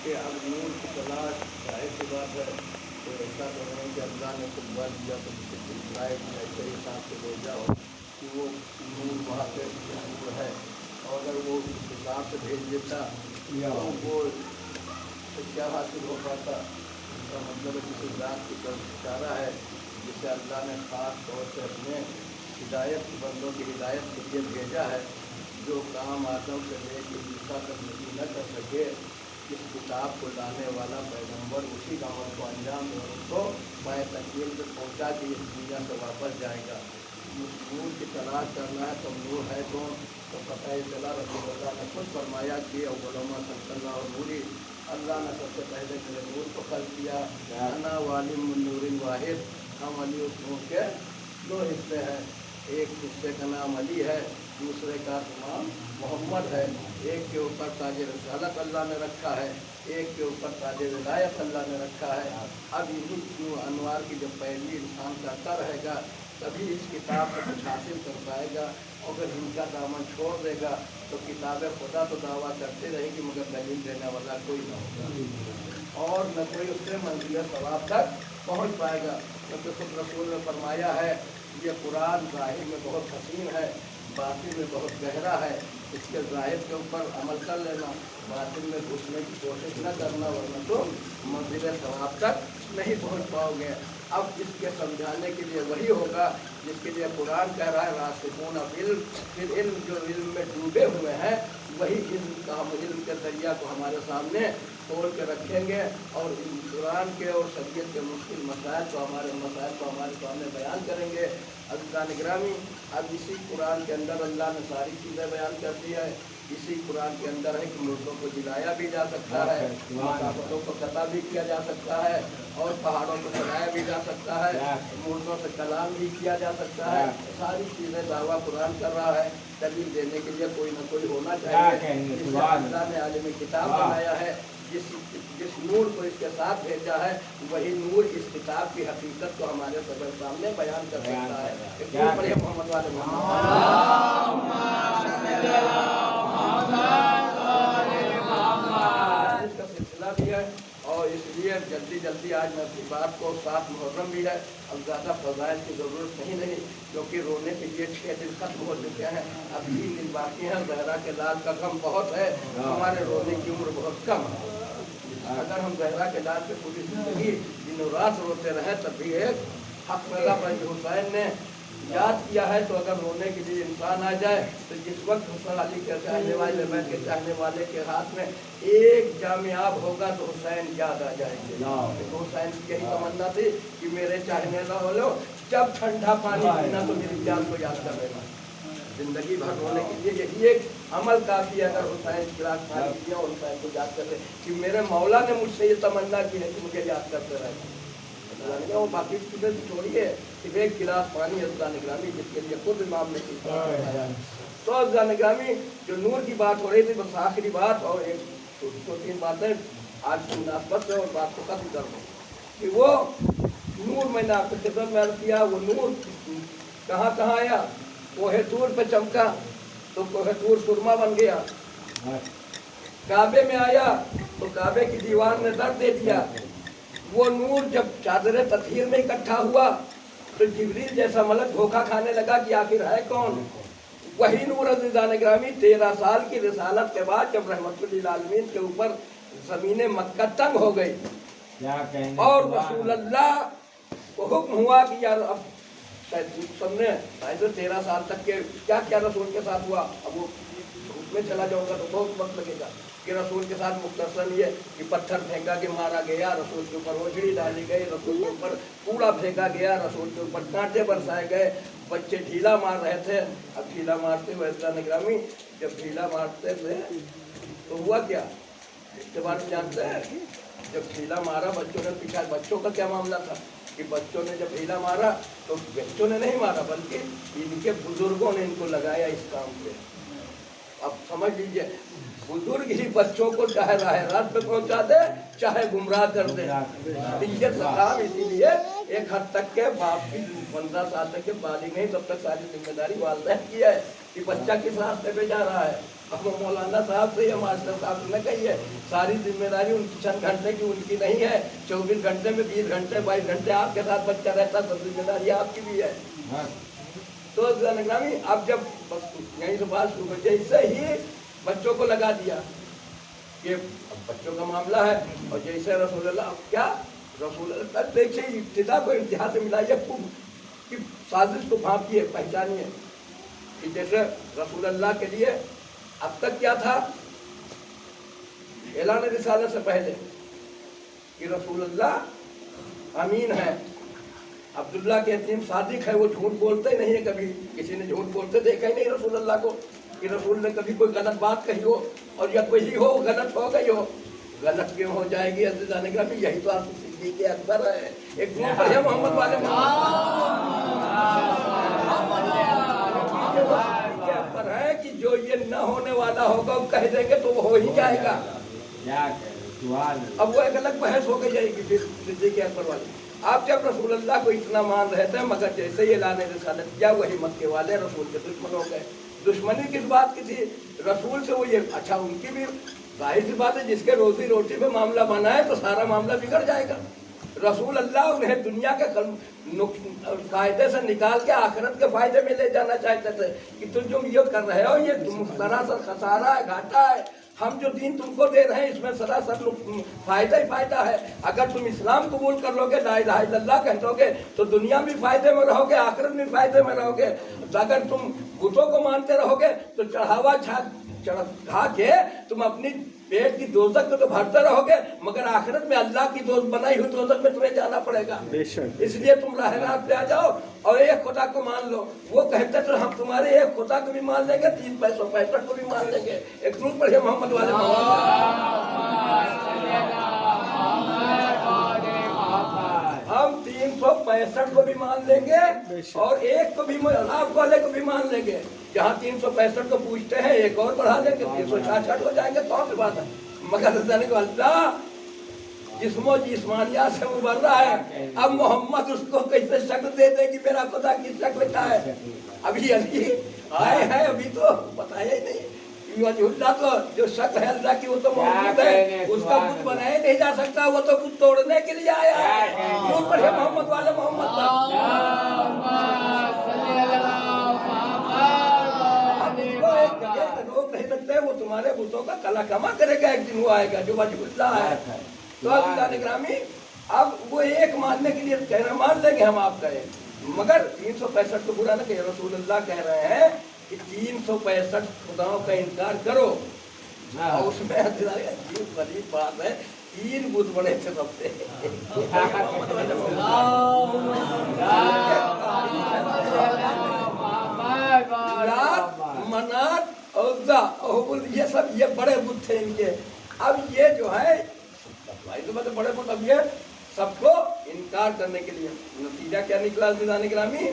کہ اب نور کی تلاش ظاہر سی بات ہے، تو ایسا تو نہیں کہ اللہ نے کچھ بات دیا تو لائے ایسے حساب سے لے جاؤ کہ وہ نور وہاں پہ نور ہے، اور اگر وہ اس حساب سے بھیج دیتا تو وہ کیا حاصل ہو پاتا؟ اس کا مطلب ہے کسی ذات کی طرف اشارہ ہے جسے اللہ نے خاص طور سے اپنے ہدایت بندوں کی ہدایت کے لیے بھیجا ہے، جو کام آدم سے لے کے عیسیٰ تک نہیں نہ کر سکے، اس کتاب کو لانے والا پیغمبر اسی عمل کو انجام دے ان کو پائے تکمیل پہ پہنچا کے اس دنیا سے واپس جائے گا۔ نور کی تلاش کرنا ہے تو نور ہے کون؟ تو پتہ ہی چلا رسول اللہ نے خود فرمایا کہ علماء صلی اللہ اور نوری، اللہ نے سب سے پہلے میرے نور کو خلق کیا، انا والم نور واحد، ہم علی اس نور کے دو حصے ہیں، ایک حصے کا نام علی ہے، دوسرے کا نام محمد ہے، ایک کے اوپر تاج رسالت اللہ نے رکھا ہے، ایک کے اوپر تاج ولایت اللہ نے رکھا ہے۔ اب انہی انوار کی جب پیروی انسان کرتا رہے گا تبھی اس کتاب سے کچھ حاصل کر پائے گا، اگر ان کا دامن چھوڑ دے گا تو کتاب خدا تو دعویٰ کرتے رہے گی مگر دلیل دینے والا کوئی نہ ہوگا، اور نہ کوئی اس سے منزل ثواب تک پہنچ پائے گا، کیونکہ خود رسول نے فرمایا ہے یہ قرآن ظاہر میں بہت حسین ہے، باطن میں بہت گہرا ہے، اس کے ظاہر کے اوپر عمل کر لینا، باطن میں گھسنے کی کوشش نہ کرنا، ورنہ تو منزل ثواب تک نہیں پہنچ پاؤ گے۔ اب اس کے سمجھانے کے لیے وہی ہوگا جس کے لیے قرآن کہہ رہا ہے راسخون علم، پھر علم جو علم میں ڈوبے ہوئے ہیں وہی علم کا ہم علم کے دریا کو ہمارے سامنے کھول کے رکھیں گے، اور قرآن کے اور شریعت کے مشکل مسائل کو ہمارے سامنے بیان کریں گے۔ عزیزان گرامی، اب اسی قرآن کے اندر اللہ نے ساری چیزیں بیان کر دی ہے، اسی قرآن کے اندر ہے کہ مردوں کو جلایا بھی جا سکتا ہے، مسافروں کو قتل بھی کیا جا سکتا ہے، اور پہاڑوں کو چلایا بھی جا سکتا ہے، مردوں سے کلام بھی کیا جا سکتا ہے، ساری چیزیں دعویٰ قرآن کر رہا ہے۔ دلیل دینے کے لیے کوئی نہ کوئی ہونا چاہیے، جسے اللہ نے عالم کتاب بنایا ہے، جس نور کو اس کے ساتھ بھیجا ہے وہی نور اس کتاب کی حقیقت کو ہمارے صدر سامنے بیان کر سکتا ہے۔ محمد والے اس کا سلسلہ بھی ہے، اور اس لیے جلدی آج میں اپنی بات کو 7 محرم بھی ہے، اب زیادہ فضائل کی ضرورت نہیں، کیونکہ رونے کے لیے 6 دن ختم ہو چکے ہیں، اب 3 دن باقی ہیں۔ زہرا کے لال کا غم بہت ہے، ہمارے رونے کی عمر بہت کم ہے، اگر ہم زہرا کے لال پہ پوری زندگی دنوں رات روتے رہیں تب بھی ایک حق رضا پر حسین نے یاد کیا ہے، تو اگر رونے کے لیے انسان آ جائے تو جس وقت حسین علی کے چاہنے والے بیت کے چاہنے والے کے ہاتھ میں ایک جامِ آب ہوگا تو حسین یاد آ جائیں گے۔ حسین کی یہی تمنا تھی کہ میرے چاہنے والوں جب ٹھنڈا پانی پینا تو میری جان کو یاد کر لینا۔ زندگی بھر رونے کے لیے یہی ایک عمل کافی ہے، اگر حسین کی گلاس پانی پیا اور حسین کو یاد کر لے کہ میرے مولا نے مجھ سے یہ تمنا کی ہے کہ مجھے یاد کرتے رہے، وہ باقی چیزیں چھوڑیے، صرف ایک گلاس پانی عزیزان گرامی جس کے لیے خود امام نے کیا۔ تو عزیزان گرامی، جو نور کی بات ہو رہی تھی بس آخری بات اور ایک 2-3 باتیں آج کی مناسبت سے اور بات کو ختم کر دوں کہ وہ نور میں نے آپ کی خدمت میں عرض کیا، وہ نور کہاں آیا؟ کوہ طور پہ چمکا تو کوہ طور سرما بن گیا، کعبے میں آیا تو کعبے کی دیوار نے در دے دیا، وہ نور جب چادر تطہیر میں اکٹھا ہوا تو جبریل جیسا ملک دھوکہ کھانے لگا کہ آخر ہے کون؟ वही नूर अज़ीज़ान गिरामी 13 साल की रिसालत के बाद जब रहमतुल लिल आलमीन के ऊपर ज़मीन मक्का तंग हो गई और रसूल अल्लाह को हुक्म हुआ कि यार अब सबने 13 साल तक के क्या क्या रसूल के साथ हुआ, अब वो उसमें चला जाऊंगा तो बहुत वक्त लगेगा कि रसूल के साथ मुख्तसर ये कि पत्थर फेंका के मारा गया, रसूल के ऊपर ओझड़ी डाली गई, रसूल के ऊपर कूड़ा फेंका गया, रसूल के ऊपर कांटे बरसाए गए, बच्चे ढीला मार रहे थे। अब ढीला मारते हुए अज़ीज़ान गिरामी जब ढीला मारते थे तो हुआ क्या, इसके बारे में जानते हैं? जब ढीला मारा बच्चों ने पीछा, बच्चों का क्या मामला था कि बच्चों ने जब ढीला मारा तो बच्चों ने नहीं मारा बल्कि इनके बुजुर्गों ने इनको लगाया इस काम पे। अब समझ लीजिए, बुजुर्ग ही बच्चों को चाहे राह रात पे पहुंचा दे चाहे गुमराह कर दे। ये काम इसीलिए एक हद तक के बाप की 15 साल तक के बालिग नहीं तब तक सारी जिम्मेदारी वालिदैन की है कि बच्चा किस रास्ते पे जा रहा है। अब मौलाना साहब से या मास्टर साहब ने कही है सारी जिम्मेदारी उनकी, चंद घंटे की उनकी नहीं है, 24 घंटे में 20 घंटे 22 घंटे आपके साथ बच्चा रहता, सब जिम्मेदारी आपकी भी है। तो अज़ीज़ान गिरामी अब जब यहीं से बात शुरू हो, जैसे ही बच्चों को लगा दिया कि अब बच्चों का मामला है और जैसे रसूल अल्लाह क्या रसूल अल्लाह देखिए इब्तिदा को इंतहा से मिलाइए खूब कि साजिश को भांपिए, पहचानिए कि जैसे रसूल अल्लाह के लिए अब तक क्या था, ऐलान रिसालत से पहले कि रसूल अल्लाह अमीन है, अब्दुल्ला के यतीम सादिक है, वो झूठ बोलते ही नहीं है, कभी किसी ने झूठ बोलते देखा ही नहीं रसूल अल्लाह को कि रसूल ने कभी कोई गलत बात कही हो और या कोई हो गलत हो गई हो। गलत क्यों हो जाएगी अज़ीज़ान गिरामी, यही तो आपकी सिद्दीक़ अकबर है, एक दूर बढ़िया मोहम्मद वाले अकबर है कि जो ये न होने वाला होगा वो कह देंगे तो वो हो ही जाएगा। अब वो एक अलग बहस हो गई जाएगी फिर सिद्दीक़ अकबर वाली। आप जब रसूल अल्लाह को इतना मान रहे थे मगर जैसे ही ऐलान रिसालत किया वही मक्के वाले रसूल के दुश्मन हो गए। दुश्मनी किस बात की थी, रसूल से वो ये अच्छा उनकी भी जाहिर सी बात है जिसके रोजी रोटी में मामला बना है तो सारा मामला बिगड़ जाएगा। रसूल अल्लाह उन्हें दुनिया के फायदे से निकाल के आखिरत के फायदे में ले जाना चाहते थे कि तुम जो ये कर रहे हो ये सरासर खसारा है, घाटा है, हम जो दीन तुमको दे रहे हैं इसमें सरासर फायदा ही फायदा है। अगर तुम इस्लाम कबूल कर लोगे, ला इलाहा इल्लल्लाह कह लोगे तो दुनिया में फायदे में रहोगे, आखिरत में फायदे में रहोगे। अगर तुम बुतों को मानते रहोगे तो चढ़ावा खा के तुम अपनी पेट की दोजख को तो भरते रहोगे मगर आखिरत में अल्लाह की दोस्त बनाई हुई दोजख में तुम्हें जाना पड़ेगा। इसलिए तुम राह रात पे आ जाओ और एक खुदा को मान लो। वो कहते तो हम तुम्हारे एक खुदा को भी मान लेंगे, 365 को भी मान लेंगे। एक दूर पढ़े मोहम्मद वाले हम 365 को भी मान लेंगे और एक को भी आप वाले को भी मान लेंगे। जहाँ 365 को पूछते हैं एक और बढ़ा लेंगे 366 हो जाएंगे, कौन सी बात है। मगर अल्लाह जिस्मो जिस्मानिया से उभर रहा है, अब मोहम्मद उसको कैसे शक्ल दे दे कि मेरा खुदा की शक्ल क्या है। अभी अली आए हैं, अभी तो बताया ही नहीं। अल्लाह तो जो शक्ल है अल्लाह की वो तो मौजूद है, उसका कुछ बनाया नहीं जा सकता, वो तो कुछ तोड़ने के लिए आया है। मोहम्मद वाले मोहम्मद रोक नहीं सकते, वो तुम्हारे बुतों का कला कमा करेगा, एक दिन वो आएगा जो वजहुल्लाह है। तो अज़ीज़ान गिरामी अब वो एक मानने के लिए कहना मान लेंगे हम आप कहें, मगर 365 को बुरा न कहे। रसूल अल्लाह कह रहे हैं कि 365 खुदाओं का इनकार करो और उसमें अजीब गरीब बात है, 3 बुत बड़े थे सबसे मनात और ये सब ये बड़े बुत थे इनके। अब ये जो है भाई तो मतलब बड़े बुत, अब ये सबको इनकार करने के लिए नतीजा क्या निकला अज़ीज़ान गिरामी,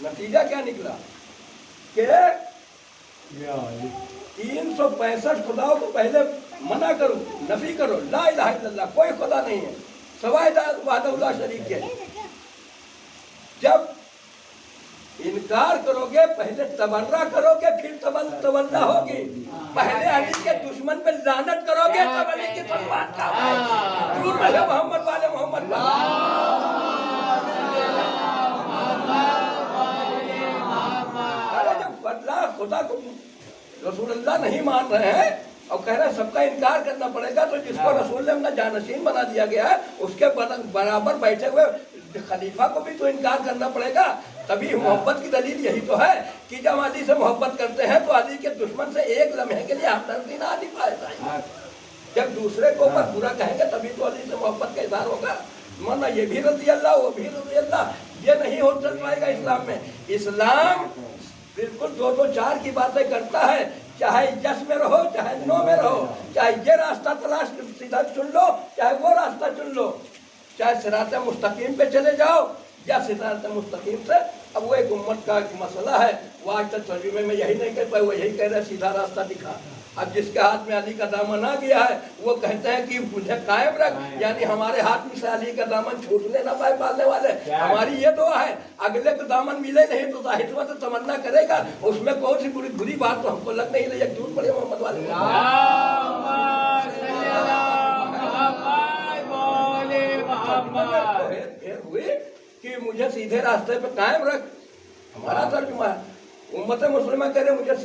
नतीजा क्या निकला कि 365 खुदाओं को पहले मना करो, नफी करो, ला इलाहा इल्लल्लाह कोई खुदा नहीं है सवाए वाहदहुल्लाह शरीक के। जब इनकार करोगे पहले तबर्रा करोगे फिर तवल्ला होगी। पहले अली के दुश्मन पे लानत करोगे तब अली की तलवार का मोहम्मद वाले मोहम्मद अरे खुदा को रसूल अल्लाह नहीं मान रहे हैं और कह रहे हैं सबका इनकार करना पड़ेगा, तो जिसको रसूल ने अपना जानशीन बना दिया गया है उसके बराबर बैठे हुए खलीफा को भी तो इनकार करना पड़ेगा। तभी मोहब्बत की दलील यही तो है कि जब अली से मोहब्बत करते हैं तो अली के दुश्मन से एक लम्हे के लिए हमदर्दी ना अली पाए। जब दूसरे को ऊपर बुरा कहेंगे तभी तो अली से मोहब्बत का इजहार होगा, वरना ये भी रज़ी अल्लाह वो भी रज़ी अल्लाह, ये नहीं हो चल पाएगा इस्लाम में। इस्लाम बिल्कुल दो दो चार की बातें करता है, चाहे यस में रहो चाहे नो में रहो, चाहे ये रास्ता तलाश सीधा चुन लो चाहे वो रास्ता चुन लो, चाहे सिरात मुस्तकीम पे चले जाओ या सिरात मुस्तकीम से। अब वो एक उम्मत का एक मसला है, वो आज तक तर्जुमे में यही नहीं कर पाए, वो यही कह रहे सीधा रास्ता दिखा। अब जिसके हाथ में अली का दामन आ गया है वो कहते हैं कि मुझे कायम रख, यानी हमारे हाथ में से अली का दामन छूटने ना पाए पालने वाले। हमारी ये दुआ है अगले को दामन मिले नहीं तो जाहिर बात तमन्ना करेगा, उसमें कौन सी बुरी बात तो हमको लग नहीं रही है। झूठ पड़े मोहम्मद वाले हुए कि मुझे सीधे रास्ते पे कायम रख, हमारा तर्जुमा है। उम्मत मुस्लिमा करे मुझे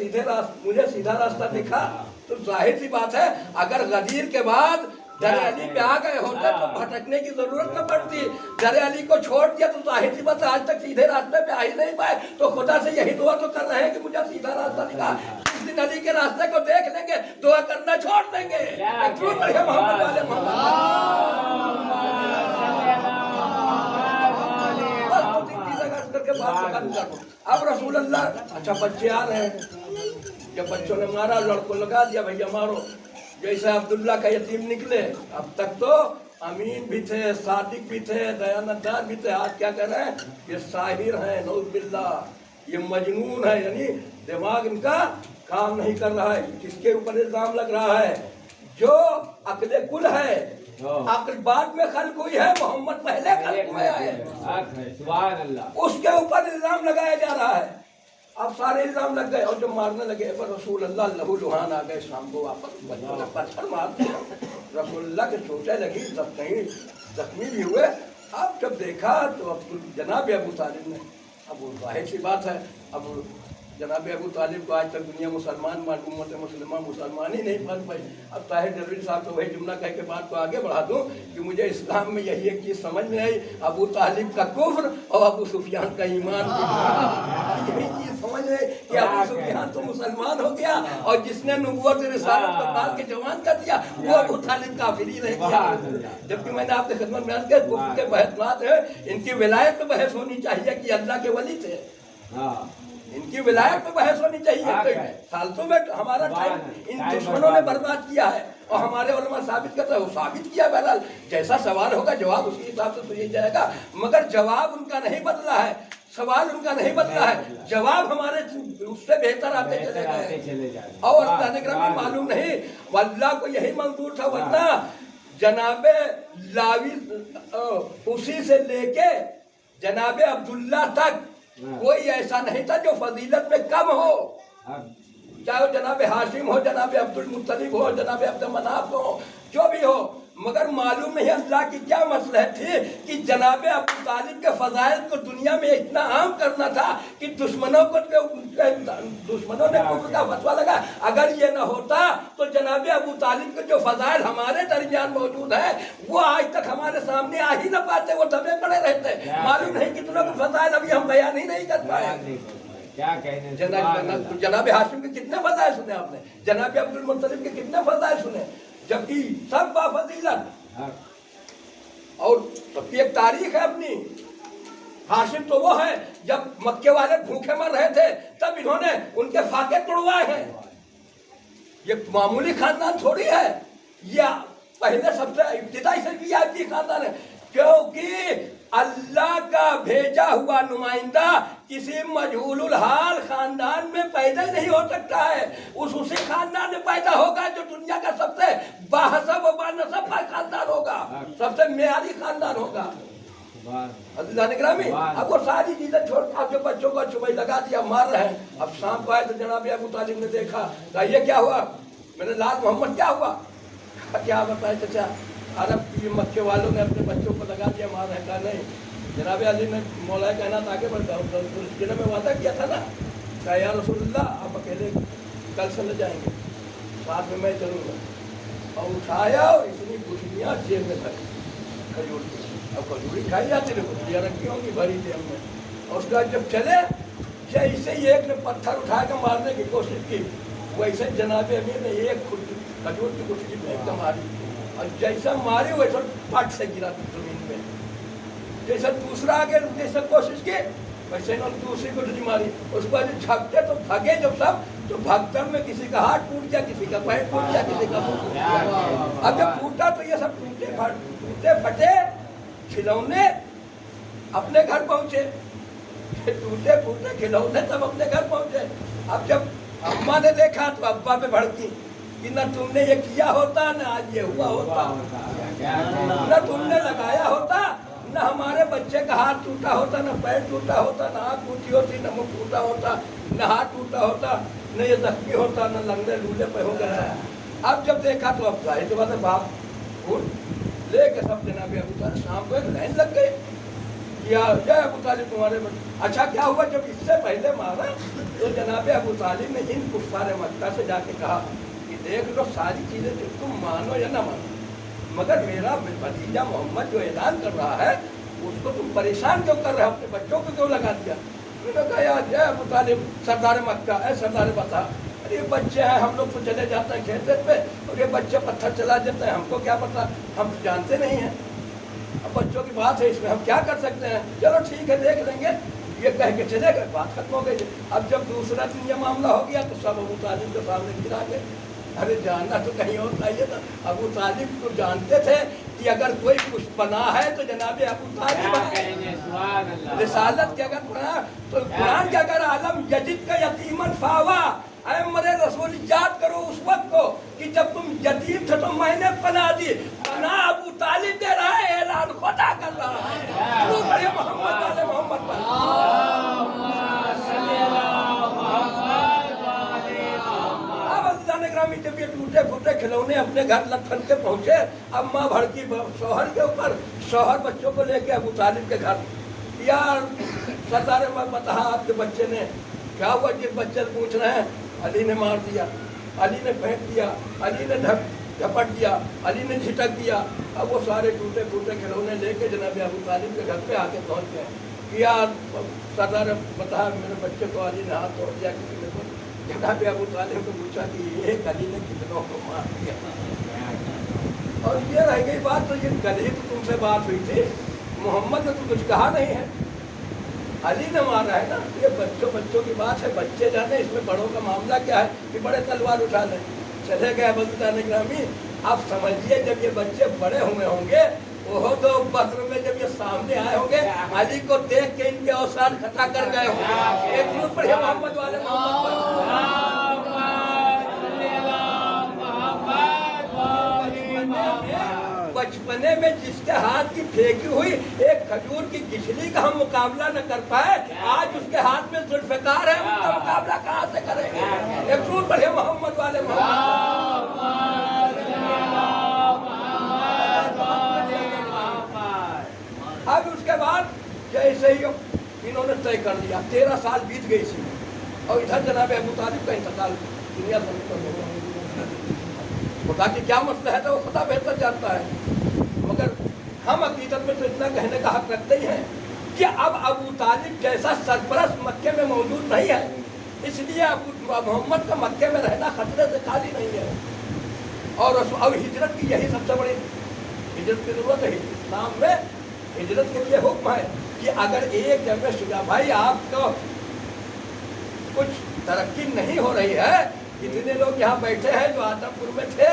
सीधा रास्ता दिखा, तो जाहिर सी बात है अगर गदीर के बाद दर अली पे आ गए होते तो भटकने की जरूरत न पड़ती। दर अली को छोड़ दिया तो जाहिर सी बात है आज तक सीधे रास्ते पे आ ही नहीं पाए, तो खुदा से यही दुआ तो कर रहे हैं कि मुझे सीधा रास्ता दिखा। इस दिन अली के रास्ते को देख लेंगे, दुआ करना छोड़ देंगे। मोहम्मद वाले अब रसूल अल्लाह अच्छा बच्चे आ रहे हैं, जब बच्चों ने मारा लड़कों लगा दिया भैया मारो, जैसे अब्दुल्ला का यतीम निकले। अब तक तो अमीन भी थे, सादिक भी थे, दयानतदार भी थे, आज क्या कर रहे हैं ये साहिर हैं नऊज़ बिल्लाह, ये मजनून है, यानी दिमाग इनका काम नहीं कर रहा है। किसके ऊपर इल्जाम लग रहा है? जो अक्ल कुल है, अक्ल बाद में खल्क हुई है, मोहम्मद पहले खल्क हुआ है, सुभान अल्लाह, उसके ऊपर इल्जाम लगाया जा रहा है। अब सारे इल्जाम लग गए और जब मारने लगे पर रसूल अल्लाह लहू लुहान आ गए, शाम को वापस बच्चों ने पत्थर मार दिया, रसूल अल्लाह के चोटें लगी, सब कहीं जख्मी भी हुए। अब जब देखा तो अब जनाब अबू तालिब ने, अब वो जाहिर सी बात है, अब जनाब अबू तालिब को आज तक दुनिया मुसलमान उम्मत मुसलमान मुसलमान ही नहीं बन पाई। अब ताहिर दरवेश साहब तो वही जुमला कह के बात को आगे बढ़ा दूं कि मुझे इस्लाम में यही एक चीज़ समझ में आई, अबू तालिब का कुफ्र और अबू सुफियान का ईमान। यही चीज़ समझ में कि अबू सुफियान तो मुसलमान हो गया और जिसने नबूवत रिसालत को मार के जवान कर दिया वो अबू तालिब काफिर ही रह गया। जबकि मैंने आपके खिदमत में अर्ज़ किया कुफ्र के बहसनात है, इनकी विलायत पे बहस होनी चाहिए कि अल्लाह के वली थे, इनकी विलायत पे बहस होनी चाहिए। फालतू में हमारा टाइम इन दुश्मनों ने बर्बाद किया है और हमारे उलमा साबित करता है, वो साबित किया। बहरहाल जैसा सवाल होगा जवाब उसी हिसाब से सुनी जाएगा, मगर जवाब उनका नहीं बदला है, सवाल उनका नहीं बदला है, जवाब हमारे उससे बेहतर आते चले गए। और अल्लाह मालूम नहीं अल्लाह को यही मंजूर था, वरना जनाबे लावी उसी से लेके जनाबे अब्दुल्ला तक कोई ऐसा नहीं था जो फजीलत में कम हो, चाहे जनाबे हाशिम हो, जनाबे अब्दुल मुत्तलिब हो, जनाबे अब्दुल मनाफ हो, जो भी हो, मगर मालूम नहीं अल्लाह की क्या मसलहत थी कि जनाबे अबू तालिब के फजाइल को दुनिया में इतना आम करना था कि दुश्मनों ने कुफ्र का फतवा लगा। अगर ये न होता तो जनाबे अबू तालिब के जो फजाइल हमारे दरमियान मौजूद है वो आज तक हमारे सामने आ ही न पाते, वो दबे पड़े रहते। मालूम नहीं कितनों के फजाइल अभी हम बयान ही नहीं कर पाए। क्या कहने जनाबे हाशिम के कितने फजाइल सुने आपने, जनाबे अब्दुल मुत्तलिब के कितने फजाइल सुने, जबकि सब बाफजीलत। और सबकी एक तारीख है अपनी। हाशिम तो वो है जब मक्के वाले भूखे मर रहे थे तब इन्होंने उनके फाके तोड़वाए हैं। ये मामूली खानदान थोड़ी है, ये पहले सबसे इब्तिदाई से वीआईपी खानदान है, क्योंकि अल्लाह का भेजा हुआ नुमाइंदा किसी मजहूलुल हाल खानदान में पैदा नहीं हो सकता है। उसी खानदान में पैदा होगा जो दुनिया का सबसे बाहसब और बानसब खानदान होगा, सबसे मेयारी खानदान होगा। अब वो सारी चीजें छोड़ के आपके बच्चों को चुबई लगा दिया, मार रहे हैं। अब शाम को आए तो जनाब अबू तालिब ने देखा, कहा ये क्या हुआ, मेरे लाल मोहम्मद क्या हुआ, क्या बताए चाचा, अरब मक्के वालों ने अपने बच्चों को लगा दिया, मार रहे। नहीं, जनाब अली ने मौलाए कहना आगे बढ़ता जिले में वादा किया था ना कहा या रसूलल्लाह आप अकेले कल से न जाएंगे, साथ में मैं चलूँगा। और उठाया और इतनी गुठलियाँ जेब में भरी खजूर की। अब खजूरी खाई जाती थी, गुठलियाँ रखी होंगी भरी जेब में। और उसके बाद जब चले, जैसे ही एक ने पत्थर उठा कर मारने की कोशिश की, वैसे जनाबे अमीर ने एक खजूर की गुठली में एकदम मारी, और जैसा मारी वैसा पट से गिरा जमीन में। जैसे दूसरा आगे जैसे कोशिश की, वैसे इन्होंने दूसरी गुठली मारी। उसके बाद झपटे तो भागे जब सब, तो भागकर में किसी का हाथ टूट गया, किसी का पैर टूट गया, किसी का मुंह टूट गया। अब जब टूटा तो ये सब टूटे फटे खिलौने अपने घर पहुंचे, टूटे फूटे खिलौने सब अपने घर पहुंचे। अब जब अम्मा ने देखा तो अब्बा पे भड़की कि न तुमने ये किया होता, न आज ये हुआ होता, न तुमने लगाया होता, न हमारे बच्चे का हाथ टूटा होता, न पैर टूटा होता, न आँख टूटी होती, न मुंह टूटा होता, न हाथ टूटा होता, न ये जख्मी होता, न लंगड़े लूले पे हो गया। अब जब देखा तो अब जाहिर सी बात है बाप फूल लेके सब जनाब अबू तालिब शाम को एक लाइन लग गई, या जय अबू तालिब तुम्हारे बच्चे। अच्छा क्या हुआ, जब इससे पहले मारा तो जनाब अबू तालिब ने इन कुफ्फार मक्का से जाके कहा कि देख लो सारी चीज़ें जो तुम मानो या ना मानो, मगर मेरा भतीजा मोहम्मद जो ऐलान कर रहा है उसको तुम परेशान क्यों कर रहे हो, अपने बच्चों को क्यों लगा दिया। उन्होंने कहा यार जय अबू तालिब सरदार मक्का है, सरदार बता, अरे ये बच्चे हैं, हम लोग तो चले जाते हैं खेत पे और ये बच्चे पत्थर चला देते हैं, हमको क्या पता, हम जानते नहीं हैं। अब बच्चों की बात है, इसमें हम क्या कर सकते हैं, चलो ठीक है देख लेंगे, ये कह के चले गए, बात खत्म हो गई। अब जब दूसरा दिन ये मामला हो गया तो सब अबू तालिब के सामने गिरा गए। अरे जानना तो कहीं और चाहिए था, अबू तालिब को जानते थे कि अगर कोई कुछ बना है तो जनाबे अबू तालिब है। रिसालत के अगर बना तो कुरान के अगर आलम यजीद का यतीमन फावा, ऐ मरे रसूल याद करो उस वक्त को कि जब तुम यतीम थे तो मैंने पना दी, पना अबू तालिब दे रहा है, ऐलान खुदा कर रहा है। बड़े मोहम्मद वाले मोहम्मद जब ये टूटे फूटे खिलौने अपने घर लथन के पहुंचे, अब माँ भड़की शौहर के ऊपर, शौहर बच्चों को लेके अबू तालिब के घर। यार सरदार बता आपके बच्चे ने क्या हुआ, जिस बच्चे से पूछ रहे हैं, अली ने मार दिया, अली ने फेंक दिया, अली ने झपट दिया, अली ने झिटक दिया। अब वो सारे टूटे फूटे खिलौने लेके जनाब अबू तालिब के घर पे आके पहुंच गए कि यार सरदार बता मेरे बच्चे को अली ने हाथ तोड़ दिया, किसी ने तो जनाब अबू तालिब को पूछा कि एक अली ने कितनों को मार दिया। और ये रह गई बात, तो ये कल ही तो तुमसे बात हुई थी, मोहम्मद ने तो कुछ कहा नहीं है, अली ने मारा है ना। ये बच्चों की बात है, बच्चे जाने, इसमें बड़ों का मामला क्या है कि बड़े तलवार उठा लें। चले गए बलदान ग्रामी। आप समझिए जब ये बच्चे बड़े हुए होंगे, वो तो बद्र में जब ये सामने आए होंगे, अली को देख के इनके औसार खटा कर गए होंगे। एक दूर पर मोहम्मद वाले बचपने में जिसके हाथ की फेंकी हुई एक खजूर की गिछली का हम मुकाबला न कर पाए, आज उसके हाथ में जुल्फकार है, उसका मुकाबला कहाँ से करेंगे। एक दूर पर मोहम्मद वाले अब उसके बाद जैसे ही इन्होंने तय कर लिया, 13 साल बीत गई थी और इधर जनाब अबू तालिब का इंतकाल दुनिया से खुदा की क्या मसला है तो वो खुदा बेहतर जानता है। मगर हम हकीकत में तो इतना कहने का हक रखते ही हैं कि अब अबू तालिब जैसा सरपरस्त मक्के में मौजूद नहीं है, इसलिए अबू मोहम्मद का मक्के में रहना खतरे से खाली नहीं है। और हिजरत की यही सबसे बड़ी हिजरत की जरूरत है। इस्लाम में हिजरत के लिए हुक्म है कि अगर एक जगह शुजा भाई आपको कुछ तरक्की नहीं हो रही है, इतने लोग यहाँ बैठे हैं जो आदमपुर में थे,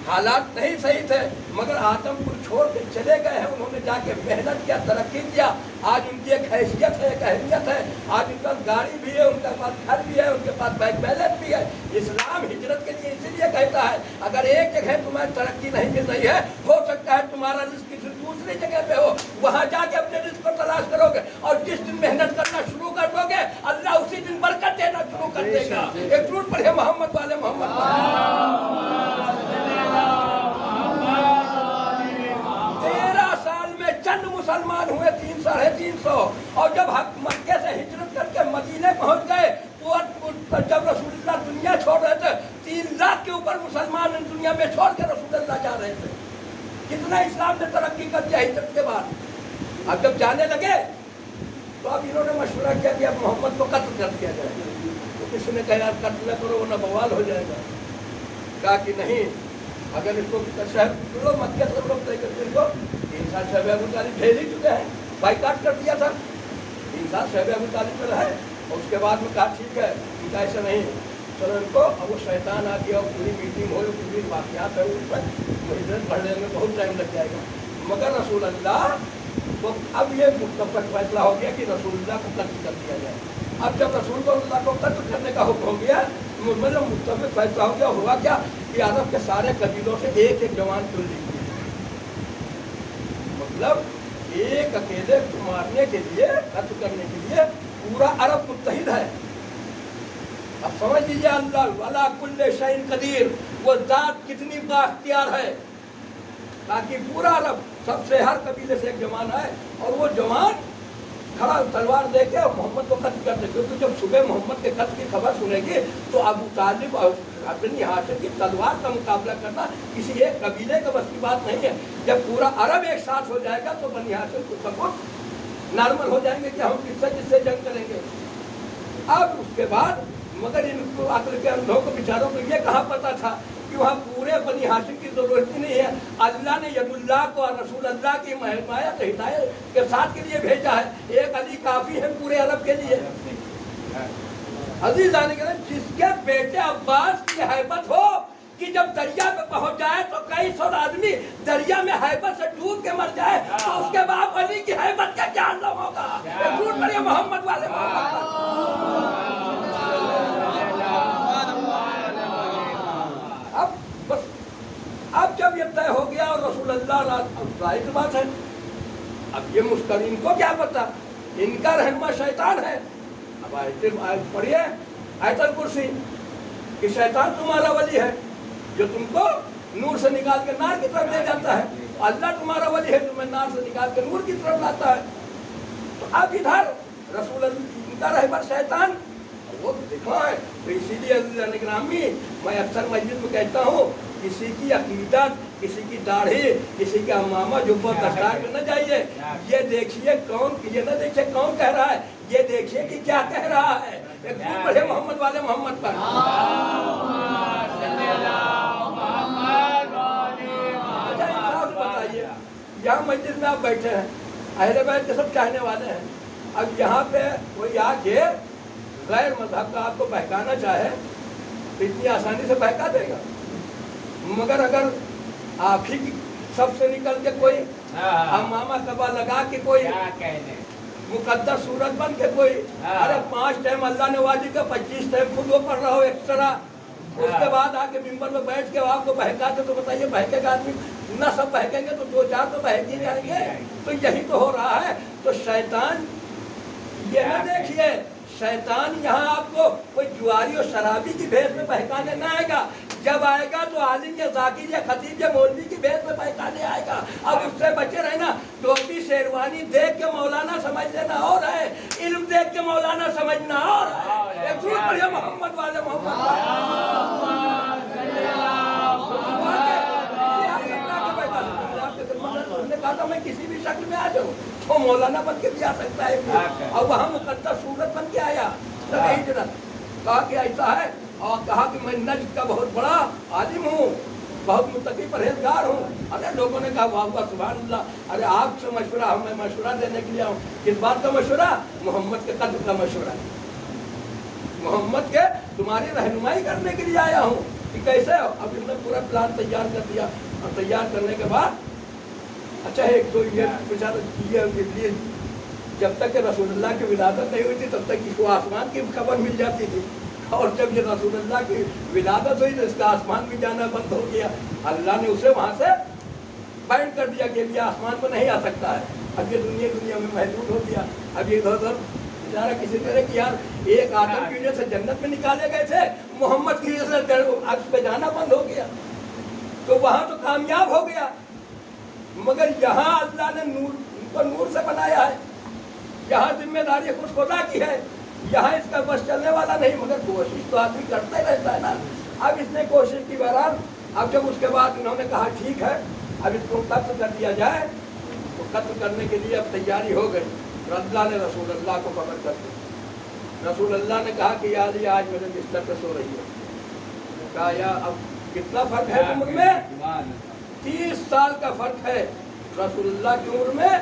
हालात नहीं सही थे मगर आदमपुर छोड़ के चले गए हैं, उन्होंने जाके मेहनत किया, तरक्की किया, आज उनकी एक हैसियत है, एक अहमियत है, आज उनका गाड़ी भी है, उनके पास घर भी है, उनके पास बैंक बैलेंस भी है। इस्लाम हिजरत के लिए इसीलिए कहता है अगर एक जगह तुम्हें तरक्की नहीं मिल रही है, हो सकता है तुम्हारा रिस्क किसी दूसरी जगह पे हो, वहाँ जाके अपने रिस्क को तलाश करोगे और जिस दिन मेहनत करना शुरू कर दोगे अल्लाह उसी दिन बरकत देना शुरू कर देगा। एक रूट पर है मोहम्मद वाले मोहम्मद 13 साल में चंद मुसलमान हुए, 300 और जब मक्के से हिजरत करके मदीने पहुंच गए तो जब रसूलुल्लाह दुनिया छोड़ रहे थे 3 लाख के ऊपर मुसलमान दुनिया में छोड़ के रसूलुल्लाह जा रहे थे। कितना इस्लाम ने तरक्की कर दिया हिजरत के बाद। अब जब जाने लगे तो अब इन्होंने मशवरा किया कि अब मोहम्मद को कत्ल कर दिया जाए। तो किसी ने कहा यार कत्ल न करो वरना बवाल हो जाएगा। कहा कि नहीं, अगर इसको शहर मक्के से लोग तय करते इनको 3 साल शहब अबू तालिब झेल ही चुके हैं, बाइकाट कर दिया था। 3 साल शहब अबू तालिब में रहे और उसके बाद में कहा ठीक है इनका ऐसा नहीं, चलो इनको। अब वो शैतान आ गया और पूरी मीटिंग हो, पूरी वाक़यात है उस पर हिजरत पढ़ने में बहुत टाइम लग जाएगा। मगर रसूलुल्लाह तो अब ये मुत्तफ़क़ फैसला हो गया कि रसूलुल्लाह को कत्ल कर दिया जाए। अब जब रसूलुल्लाह को कत्ल करने का हुक्म हो गया, मतलब मुत्तफ़क़ फैसला हो गया, हुआ क्या कि अरब के सारे कबीलों से एक एक जवान चुन लीजिए। मतलब एक अकेले को मारने के लिए, कत्ल करने के लिए पूरा अरब मुत्तहिद है। अब समझ लीजिए अल्लाह अला कुल्ले शैइन कदीर, वो जात कितनी बाख्तियार है ताकि पूरा अरब सबसे हर कबीले से एक जवान है और वो जवान खड़ा तलवार देके मोहम्मद को कत्ल कर दे। क्योंकि जब सुबह मोहम्मद के कत्ल की खबर सुनेगी तो अबू तालिब और बनी हाशिम की तलवार का मुकाबला करना किसी एक कबीले के बस की बात नहीं है। जब पूरा अरब एक साथ हो जाएगा तो बनी हाशिम को सब नॉर्मल हो जाएंगे कि हम किससे जंग करेंगे। अब उसके बाद मगर इनको अक्ल के अंधों को बेचारों को ये कहाँ पता था कि वहाँ पूरे बनी हाशिम की जरूरत ही नहीं है। अल्लाह ने यदुल्लाह को और रसूलुल्लाह की हिदायत हिदायत के साथ के लिए भेजा है। एक अली काफी है पूरे अरब के लिए। अजीज आने के जिसके बेटे अब्बास की हैबत हो कि जब दरिया में पहुंच जाए तो कई सौ आदमी दरिया में हैबत से डूब के मर जाए तो उसके बाप अली की हैबत का क्या अंजाम होगा। झूठ पड़े मोहम्मद वाले मोहम्मद। अब जब ये तय हो गया और रसूलुल्लाह जाहिर सी बात है अब ये मुश्किल इनको क्या पता, इनका रहनुमा शैतान है। अब पढ़िए आयतल कुर्सी कि शैतान तुम्हारा वली है जो तुमको नूर से निकाल के नार की तरफ ले जाता है, अल्लाह तुम्हारा वली है तुम्हें नार से निकाल के नूर की तरफ लाता है। तो अब इधर रसूल इनका रहबर शैतान वो देखा है। तो इसीलिए निगरामी मैं अक्सर मस्जिद में कहता हूँ किसी की अकीदत, किसी की दाढ़ी, किसी का मामा जुब्बा दस्तार में न जाइए। ये देखिए कौन, ये न देखिए कौन कह रहा है, ये देखिए कि क्या कह रहा है। एक खूब बढ़े मोहम्मद वाले मोहम्मद पर। बताइए यहाँ मस्जिद में आप बैठे हैं, अहले बैत के सब चाहने वाले हैं। अब यहाँ पे कोई आके गैर मजहब का आपको बहकाना चाहे तो इतनी आसानी से बहका देगा। मगर अगर आप ही सबसे निकल के कोई मामा कबा लगा के कोई मुकद्दस सूरत बन के कोई अरे 5 टाइम अल्लाह ने वाजिब का 25 टाइम खुद वो पढ़ रहा हो एक्स्ट्रा, उसके बाद आके मिंबर में बैठ के आपको बहकाते तो बताइए बहकेगा आदमी? न सब बहकेंगे तो 2-4 तो बहक ही जाएंगे। तो यही तो हो रहा है। तो शैतान ये ना देखिए, शैतान यहाँ आपको कोई जुआरी और शराबी की भेष में बहकाने न आएगा। जब आएगा तो आलिम या जाकिर या खतीब या मौलवी की भेष में बहकाने आएगा। अब उससे बचे रहना। टोपी शेरवानी देख के मौलाना समझ लेना और है, इल्म देख के मौलाना समझना और है। एक झूठ बढ़िया मोहम्मद वाले मोहम्मद कहा था मैं किसी भी शक्ल में आ जाऊँ तो मौलाना बन के भी आ सकता है। और वहाँ मुकद्दस सूरत बन के आया हिजरत। कहा कि ऐसा है और कहा कि मैं नज्द का बहुत बड़ा आलिम हूँ, बहुत मुत्तकी परहेजगार हूँ। अरे लोगों ने कहा वाह वाह सुभान अल्लाह। अरे आपसे मशवरा, मैं मशवरा देने के लिए आऊँ। किस बात का मशवरा? मोहम्मद के कत्ल का मशवरा। मोहम्मद के तुम्हारी रहनुमाई करने के लिए आया हूँ कि कैसे हो। अब इन्होंने पूरा प्लान तैयार कर दिया और तैयार करने के बाद अच्छा एक तो ये बेचारा ये जब तक कि रसूलुल्लाह की विलादत नहीं हुई थी तब तक इसको आसमान की खबर मिल जाती थी। और जब ये रसूलुल्लाह की विलादत हुई तो इसका आसमान भी जाना बंद हो गया। अल्लाह ने उसे वहाँ से बैन कर दिया कि ये आसमान पर नहीं आ सकता है। अब ये दुनिया में महदूद हो गया। अब ये इधर बेचारा किसी तरह की यार एक आदम की वजह से जन्नत में निकाले गए थे, मोहम्मद की वजह से अर्श पे जाना बंद हो गया। तो वहाँ तो कामयाब हो गया। मगर यहाँ अल्लाह ने नूर उनको नूर से बनाया है। यहाँ जिम्मेदारी खुद खुदा की है यहाँ इसका बस चलने वाला नहीं, मगर कोशिश तो आदमी करता ही रहता है ना। अब इसने कोशिश की, बहरहाल अब जब उसके बाद इन्होंने कहा ठीक है अब इसको कत्ल कर दिया जाए, तो कत्ल करने के लिए अब तैयारी हो गई। तो अल्लाह ने रसूल अल्लाह को पकड़ कर दिया। रसूल अल्लाह ने कहा कि यार ये आज मेरे बिस्तर पर सो रही है। कहा यार अब कितना फर्क है उम्र में, 30 साल का फर्क है रसूलुल्लाह की उम्र में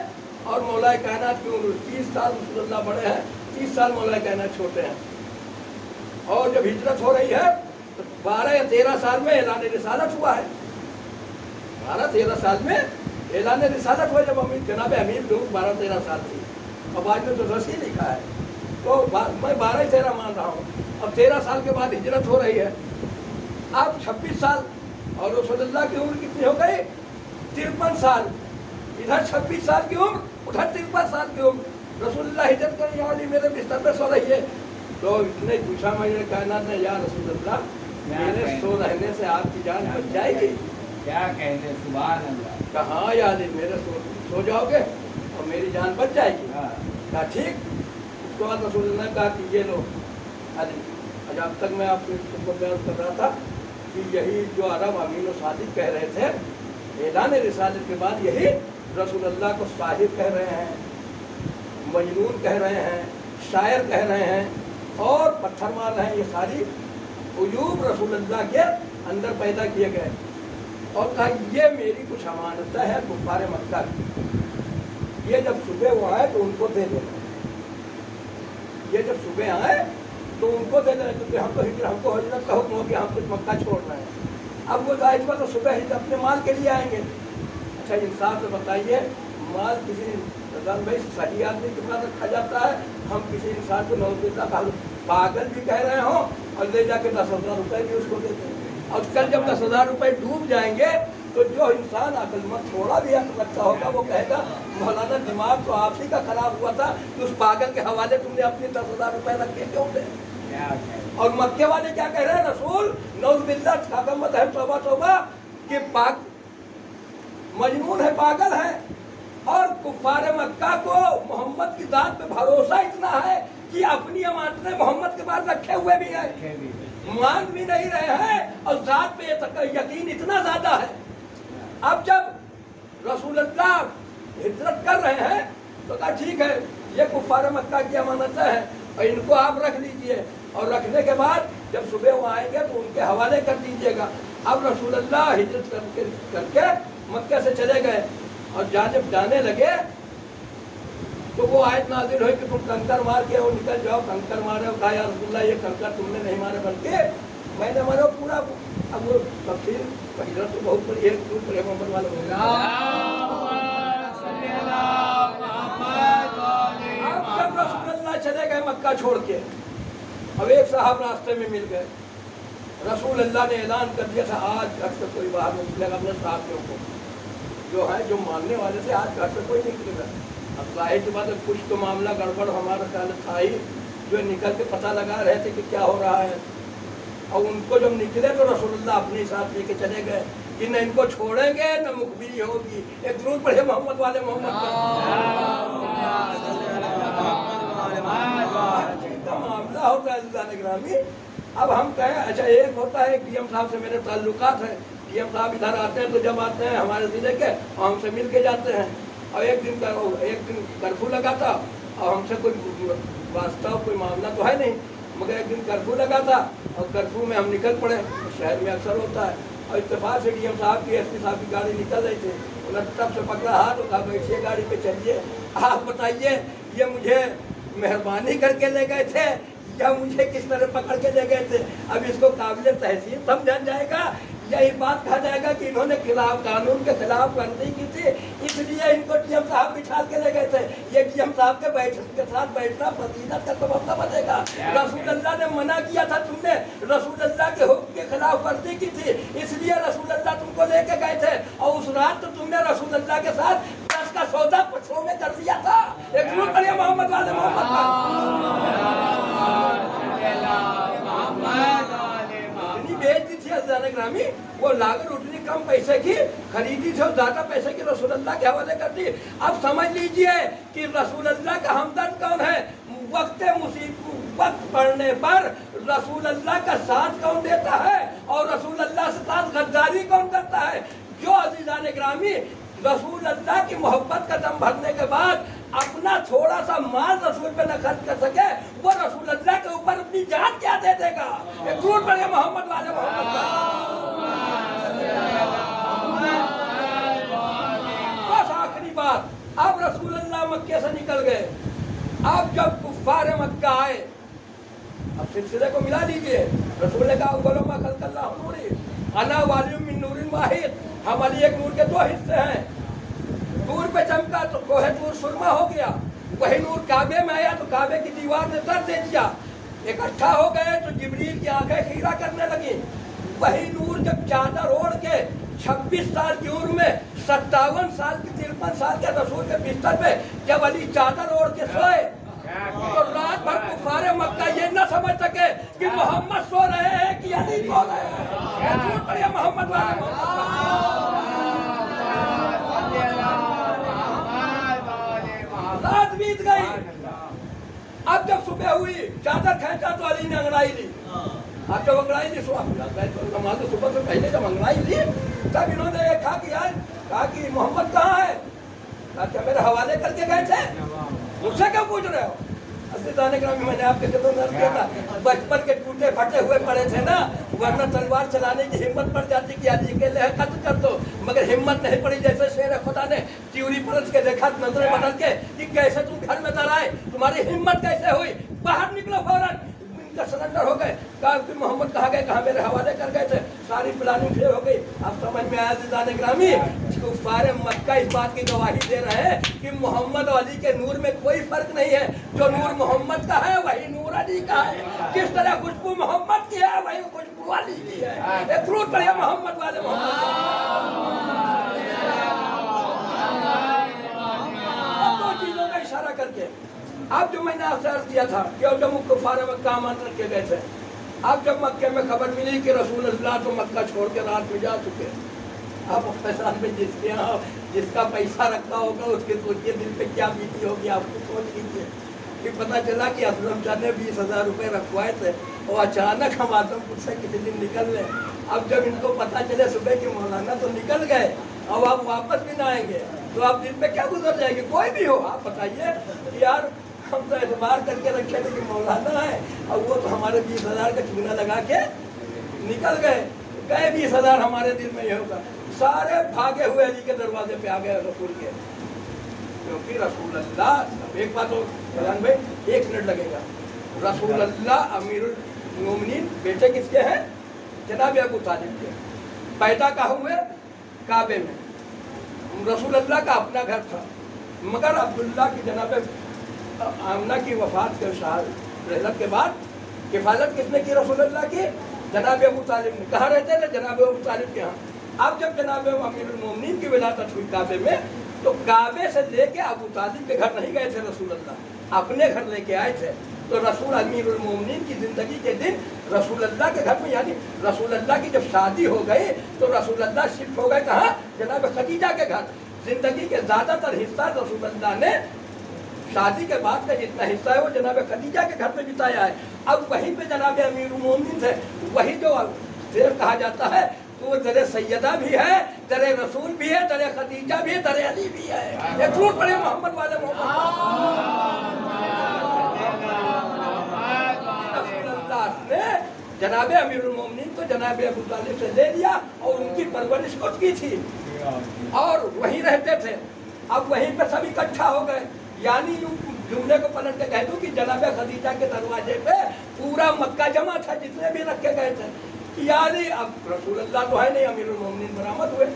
और मौलाए कायनात की उम्र। 30 साल रसूलुल्लाह बड़े हैं, 30 साल मौलाए कायनात छोटे हैं। और जब हिजरत हो रही है तो 12 या 13 साल में ऐलान रिसालत हुआ है। 12-13 साल में ऐलान रिसालत हुआ, जब जनाब अमीर लोग 12-13 साल थी। अब आज में तो 10 ही लिखा है, तो मैं 12-13 मान रहा हूँ। अब 13 साल के बाद हिजरत हो रही है, अब 26 साल और रसूलुल्लाह की उम्र कितनी हो गई, 53 साल। इधर 26 साल की उम्र, उधर 53 साल की उम्र। रसूलुल्लाह हिजरत करने वाली मेरे बिस्तर पर सो रही है। तो इसने पूछा मेरे कायनात ने, या रसूलुल्लाह मेरे सो रहने से आपकी जान बच जाएगी? क्या कहते सुभान अल्लाह। कहा या अली मेरे सो जाओगे और मेरी जान बच जाएगी। कहा ठीक। उसके बाद रसूलुल्लाह ने कहा कि ये लो अली, अब तक मैं आपको बयान कर रहा था कि यही जो अरब अमीन सादिक कह रहे थे, ऐलान रिसालत के बाद यही रसूलुल्लाह को साहिब कह रहे हैं, मजनून कह रहे हैं, शायर कह रहे हैं और पत्थर मार रहे हैं। ये सारी उजूब रसूलुल्लाह के अंदर पैदा किए गए। और कहा ये मेरी कुछ अमानत है कुफार मक्का की, ये जब सुबह वो आए तो उनको दे देना। ये जब सुबह आए तो उनको दे देना, क्योंकि हमको हिजरत का हुक्म हो कि हम कुछ मक्का छोड़ रहे हैं। अब वो जाहिर तो सुबह ही अपने माल के लिए आएंगे। अच्छा इंसाफ से बताइए, माल किसी रजान भाई सही आदमी के पास रखा जाता है? हम किसी इंसान को नौकरीदा पागल भी कह रहे हो और ले जाके 10,000 रुपये भी उसको देते हैं। और कल जब 10,000 रुपये डूब जाएंगे तो जो इंसान अकलमंद थोड़ा भी हक रखता होगा वो कहेगा मौलाना दिमाग तो आप ही का खराब हुआ था, उस पागल के हवाले तुमने अपने 10,000 रुपये रखे क्यों थे? और मक्के वाले क्या कह रहे हैं, रसूल नौज़ुबिल्लाह मत है, तौबा तौबा कि पाक मजनून है, पागल है। और कुफार मक्का को मोहम्मद की जात पे भरोसा इतना है कि अपनी अमानतें मोहम्मद के पास रखे हुए भी हैं, मान भी नहीं रहे हैं और जात पे यकीन इतना ज्यादा है। अब जब रसूलुल्लाह हिजरत कर रहे हैं तो कहा ठीक है ये कुफार मक्का की अमानतें हैं और इनको आप रख लीजिए, और रखने के बाद जब सुबह वो आएंगे तो उनके हवाले कर दीजिएगा। अब रसूलुल्लाह हिजरत करके मक्के से चले गए और जब जाने लगे तो वो आयत नाज़िल हुई कि तुम कंकर मार के वो निकल जाओ। कंकर मारे, कहा या रसूलुल्लाह ये कंकर तुमने नहीं मारे बल्कि मैंने मारा पूरा। अब वो तफसीर हिजरत तो बहुत बड़ी है, मोहम्मद वाले जब रसूलुल्लाह चले गए मक्का छोड़ के, अब एक साहब रास्ते में मिल गए। रसूलुल्लाह ने ऐलान कर दिया था आज घर से कोई बाहर नहीं निकलेगा अपने साथियों को, जो है जो मानने वाले थे आज घर से कोई नहीं निकलेगा। अब जाहिर सी बात है कुछ तो मामला गड़बड़ हमारा ख्याल था ही, जो निकल के पता लगा रहे थे कि क्या हो रहा है। और उनको जब निकले तो रसूलुल्लाह अपने साथ लेके चले गए कि न इनको छोड़ेंगे न मुखबिरी होगी। एक दुरूद पढ़े मोहम्मद वाले मोहम्मद का मामला होता है अज़ीज़ान गिरामी। अब हम कहें अच्छा एक होता है डीएम साहब से मेरे ताल्लुकात हैं, डीएम साहब इधर आते हैं तो जब आते हैं हमारे ज़िले के और हमसे मिल के जाते हैं। और एक दिन कर्फ्यू लगा था और हमसे कोई वास्ता कोई मामला तो है नहीं, मगर एक दिन कर्फ्यू लगा था और कर्फ्यू में हम निकल पड़े। शहर में अक्सर होता है और इत्तेफाक से डीएम साहब की एसपी साहब की गाड़ी निकल रही थी, उन्होंने तब से पकड़ा हाथ और कहा बैठिए गाड़ी पे चलिए। आप बताइए ये मुझे मेहरबानी करके ले गए थे या मुझे किस तरह पकड़ के ले गए थे? अब इसको काबिल तहसीन समझा जाएगा, यही बात कहा जाएगा कि इन्होंने खिलाफ कानून के खिलाफ वर्जी की थी इसलिए इनको डीएम साहब बिठा के ले गए थे। ये डीएम साहब के साथ बैठना फजीलत का सबब न बनेगा। रसूलुल्लाह ने मना किया था, तुमने रसूलुल्लाह के हुक्म के खिलाफ वर्जी की थी इसलिए रसूलुल्लाह तुमको लेके गए थे। और उस रात तो तुमने रसूलुल्लाह के साथ 10 का सौदा पछो में कर लिया था। एक जरूर करिए मोहम्मद वाले बेचती थी अज़ीज़ान गिरामी, वो लागत उतनी कम पैसे की खरीदी थी और ज्यादा पैसे की रसूलुल्लाह के हवाले कर दी। अब समझ लीजिए कि रसूलुल्लाह का हमदर्द कौन है। वक्त वक्त पड़ने पर रसूल अल्लाह का साथ कौन देता है और रसूल अल्लाह से साथ गद्दारी कौन करता है। जो अजीजान ग्रामी रसूल अल्लाह की मोहब्बत का दम भरने के बाद अपना थोड़ा सा माल रसूल पे न खर्च कर सके, वो रसूल अल्लाह के ऊपर अपनी जान क्या दे देगा। एक झूठ पड़े मोहम्मद वाले मोहम्मद का। बस आखिरी बात, अब रसूल अल्लाह मक्के से निकल गए। अब जब कुफ्फार मक्का आए, अब सिलसिले को मिला लीजिए। रसूल ने कहा बोलो मा खल्क़ल्लाहु नूरी अना वालियुम मिन नूरिन वाहिद, हमारी एक नूर के दो हिस्से हैं। दूर पे चमका तो कोहे नूर सुरमा हो गया, वही नूर काबे में आया तो काबे की दीवार ने तर दे दिया। इकट्ठा हो गए तो जिब्रील की आंखें खीरा करने लगी। वही नूर जब चादर ओढ़ के 26 साल की उम्र में 57 साल की 53 साल के रसूल के बिस्तर पे जब अली चादर ओढ़ के सोए तो रात भर कुफारे मक्का ये न समझ सके कि मोहम्मद सो रहे हैं कि अली सो रहे हैं। झूठ पड़े मोहम्मद वाले रात बीत गई। अब जब सुबह हुई चादर खींचा तो अली ने अंगड़ाई ली। अब जब अंगड़ाई ली नमाज सुबह से पहले जब अंगड़ाई ली तब इन्होंने कहा कि मोहम्मद कहाँ है। क्या मेरे हवाले करके गए थे, मुझसे क्यों पूछ रहे हो। मैंने आपके कदम दर्ज किया था, बचपन के टूटे फटे हुए पड़े थे ना, वरना तलवार चलाने की हिम्मत पड़ जाती कि अली के लिए कत्ल कर दो, मगर हिम्मत नहीं पड़ी। जैसे शेर खुदा ने त्यूरी परच के देखा नजरें बदल के कि कैसे तुम घर में दर आए, तुम्हारी हिम्मत कैसे हुई, बाहर निकलो फौरन। इनका सरेंडर हो गए। कहा कि मोहम्मद कहाँ गए, कहाँ मेरे हवाले कर गए थे। सारी प्लानिंग फेल हो गई। अब समझ में आया अज़ीज़ान ग्रामी, कुफ़ार मक्का इस बात की गवाही दे रहे हैं कि मोहम्मद और अली के नूर में कोई फर्क नहीं है। जो नूर मोहम्मद का है वही नूर अली का है। किस तरह खुशबू मोहम्मद की है वही खुशबू अली की है। एक फ्रूट पड़े मोहम्मद वाले दो चीजों का इशारा करके। अब जो मैंने आपसे अर्ज किया था कि जब कुफ़ार मक्का आमंत्रण किए गए थे, अब जब मक्के में खबर मिली कि रसूल अल्लाह तो मक्का छोड़ के रात में जा चुके, अब पैसा में जिसके यहाँ जिसका पैसा रखा होगा उसके सोचिए दिल पे क्या बीती होगी। आपको सोच लीजिए कि पता चला कि असलम शाह ने 20,000 रुपये रखवाए थे और अचानक हम आदमपुर से किसी दिन निकल रहे। अब जब इनको पता चले सुबह कि मौलाना तो निकल गए, अब आप वापस भी ना आएंगे, तो आप दिल पे क्या गुजर जाएंगे। कोई भी हो आप बताइए कि यार हम तो एतबार करके रखे थे कि मौलाना है, और वो तो हमारे 20,000 का चूना लगा के निकल गए। 20,000 हमारे दिल में ये होगा। सारे भागे हुए अली के दरवाजे पे आ गए रसूल के, क्योंकि रसूल अल्लाह, एक बात हो फलान भाई 1 मिनट लगेगा, रसूल अल्लाह अमीरुल मोमिनीन बेटे किसके हैं, जनाब अबू तालिब के। पैदा कहाँ हुए, काबे में। रसूल अल्लाह का अपना घर था, मगर अब्दुल्ला की जनाब आमना की वफात के रहलत के बाद किफालत किसने की, रसूल अल्लाह की, जनाब अबू तालिब ने। कहाँ रहते थे, जनाब अबू तालिब के यहाँ। अब जब जनाब अमीरुल मोमिनीन की विलादत हुई काबे में, तो काबे से लेके अबू तालिब के घर नहीं गए थे रसूल अल्लाह, अपने घर लेके आए थे। तो रसूल अमीरुल मोमिनीन की जिंदगी के दिन रसूल अल्लाह के घर में, यानी रसूल अल्लाह की जब शादी हो गई तो रसूल अल्लाह शिफ्ट हो गए कहाँ, जनाब खदीजा के घर। जिंदगी के ज्यादातर हिस्सा रसूल अल्लाह ने शादी के बाद का जितना हिस्सा है वो जनाब खदीजा के घर में बिताया है। अब वहीं पे जनाब अमीरुल मोमिनीन थे, वही जो शेर कहा जाता है, तो वो दरे सैयदा भी है, दरे रसूल भी है, दरे खदीजा भी है, दरे अली भी है। ये झूठ पड़े मोहम्मद वाले ने जनाब अमीरुल मोमिनीन तो जनाब अबू तालिब से ले लिया और उनकी परवरिश खुद की थी और वहीं रहते थे। अब वहीं पे सब इकट्ठा हो गए, यानी जुमले को पलट के कह दूं कि जनाब खदीजा के दरवाजे पे पूरा मक्का जमा था, जितने भी रखे गए थे। यानी अब रसूल अल्लाह तो है नहीं, अमीरुल मोमिनीन बरामद हुए।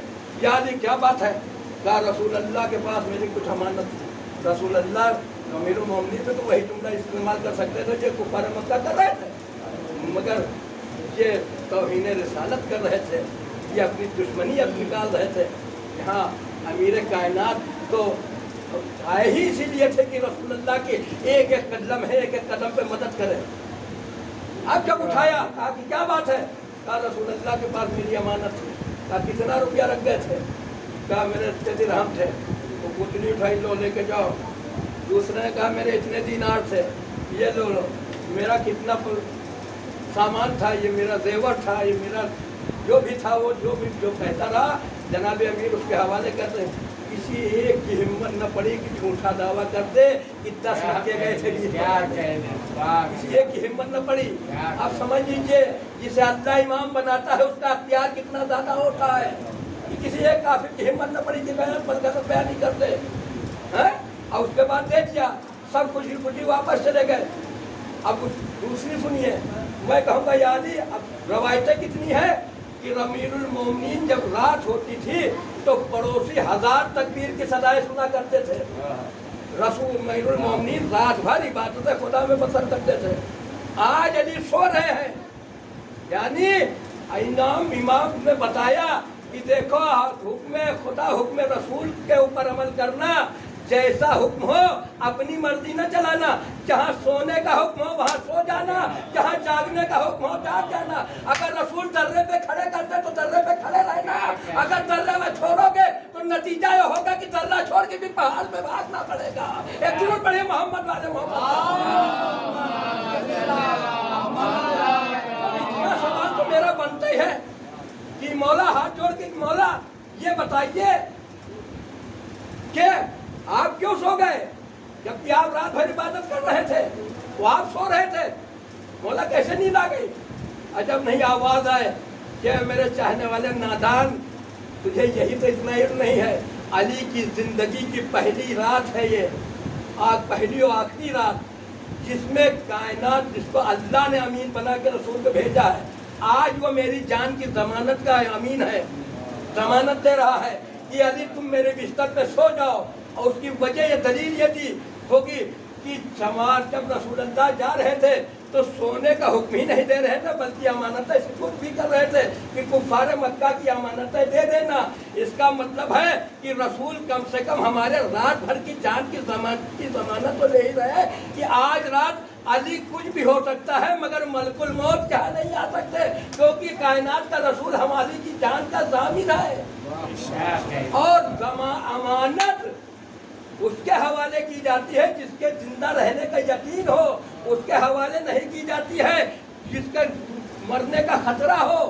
यानी क्या बात है, कहा रसूल अल्लाह के पास मेरी कुछ अमानत थी। रसूल अल्लाह अमीरुल मोमिनीन पे तो वही जुमला इस्तेमाल कर सकते थे जो कुफार मक्का कर रहे थे, मगर ये तौहीन रिसालत कर रहे थे, ये अपनी दुश्मनी अब निकाल रहे थे। यहाँ अमीर कायनात तो आए ही इसीलिए थे कि रसूल अल्लाह के एक एक कदम है, एक एक कदम पे मदद करे। अब जब उठाया कहा कि क्या बात है, कहा रसूल अल्लाह के पास मेरी अमानत थी। कहा कितना रुपया रख गए थे, कहा मेरे इतने दिरहम थे। वो कुछ नहीं उठाई, लो लेके जाओ। दूसरे ने कहा मेरे इतने दीनार थे, ये लो लो। मेरा कितना सामान था, ये मेरा जेवर था, ये मेरा जो भी था, वो जो कहता रहा जनाब अमीर उसके हवाले करते हैं। किसी एक की हिम्मत न पड़ी कि झूठा दावा कर दे कि 10 लड़के गए थे, किसी एक की हिम्मत न पड़ी। आप समझ लीजिए, जिसे अल्लाह इमाम बनाता है उसका अख्तियार कितना ज्यादा होता है कि किसी एक काफिर की हिम्मत न पड़ी कि गलत बयान नहीं करते हैं। और उसके बाद देख लिया, सब खुशी खुशी वापस चले गए। अब दूसरी सुनिए, मैं कहूँगा यादी, अब रवायतें कितनी है कि अमीरुल मोमिनीन जब रात होती थी तो पड़ोसी 1000 तकबीर की सदाएं सुना करते थे। रसूल अमीरुल मोमिनीन रात भर इबादत खुदा में बसर करते थे। आज अली सो रहे हैं, यानी इमाम ने बताया कि देखो हुक्म खुदा हुक्म रसूल के ऊपर अमल करना, जैसा हुक्म हो अपनी मर्जी न चलाना। जहाँ सोने का हुक्म हो वहाँ सो जाना, जहाँ जागने का हुक्म हो जाग जाना। अगर रसूल दर्रे पे खड़े करते तो दर्रे पे खड़े रहना, अगर दर्रे में छोड़ोगे तो नतीजा ये होगा कि दर्रा छोड़ के भी पहाड़ पे भागना पड़ेगा। एक जरूर पढ़िए मोहम्मद वाले मोहम्मद। इतना सवाल तो मेरा बनता ही है कि मौला हाथ जोड़ के, मौला ये बताइए कि आप क्यों सो गए जबकि आप रात भर इबादत कर रहे थे, तो आप सो रहे थे, मौला कैसे नींद आ गई? अजब नहीं आवाज आए कि मेरे चाहने वाले नादान, तुझे यही तो इतना इल्म नहीं है, अली की जिंदगी की पहली रात है ये, पहली और आखिरी रात, जिसमें कायनात, जिसको अल्लाह ने अमीन बना के रसूल को भेजा है, आज वो मेरी जान की जमानत का अमीन है, जमानत दे रहा है कि अली तुम मेरे बिस्तर पे सो जाओ। और उसकी वजह ये दलील ये थी होगी कि समाज जब रसूल अल्लाह जा रहे थे तो सोने का हुक्म ही नहीं दे रहे थे, बल्कि अमानतें सुपुर्द भी कर रहे थे कि कुफारे मक्का की अमानतें दे देना। इसका मतलब है कि रसूल कम से कम हमारे रात भर की जान की जमानत तो ले ही रहे कि आज रात अली कुछ भी हो सकता है मगर मलकुल मौत क्या नहीं आ सकते, क्योंकि कायनात का रसूल हमारी की जान का जामिन है। और अमानत उसके हवाले की जाती है जिसके जिंदा रहने का यकीन हो, उसके हवाले नहीं की जाती है जिसके मरने का खतरा हो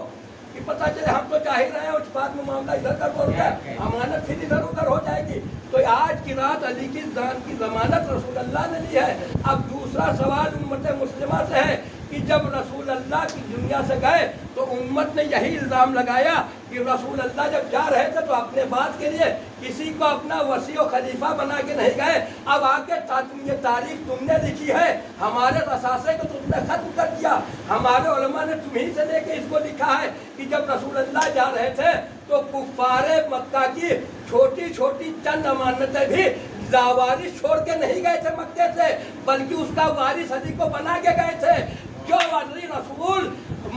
कि पता चले हम तो चाह ही रहे हैं उस बात में मामला इधर कर बोल गया, अमानत फिर इधर उधर हो जाएगी। तो आज की रात अली की जान की जमानत रसूल अल्लाह ने ली है। अब दूसरा सवाल उम्मत मुस्लिमा से है कि जब रसूल अल्लाह की दुनिया से गए तो उम्मत ने यही इल्जाम लगाया कि रसूल अल्लाह जब जा रहे थे तो अपने बात के लिए किसी को अपना वसी और खलीफा बना के नहीं गए। अब आके ये तारीख तुमने लिखी है, हमारे रसासे को तुमने खत्म कर दिया, हमारे उलमा ने तुम्ही से लेके इसको लिखा है कि जब रसूल अल्लाह जा रहे थे तो कुफारे मक्का की छोटी छोटी चंद अमानतें भी लावारिस छोड़ के नहीं गए थे मक्के से, बल्कि उसका वारिस अली को बना के गए थे। जो अली रसूल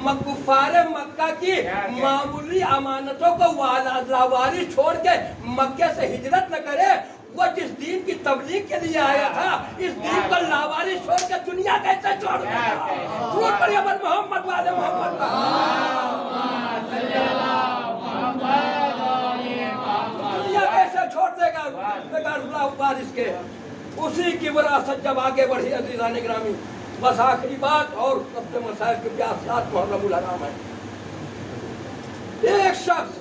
कुफारे मक्का की मामूली अमानतों को लावारिस छोड़ के मक्के से हिजरत न करे, वो जिस दीन की तबलीग के लिए आया था, इस दीन को लावारिस छोड़ के दुनिया कैसे छोड़ देगा? मोहम्मद वाले मोहम्मद का दुनिया कैसे छोड़ देगा वारिस के? उसी की विरासत जब आगे बढ़ी अज़ीज़ान गिरामी। बस आखिरी बात और अपने मसाइल के क्या साथ मुहर्रमुल हराम है। एक शख्स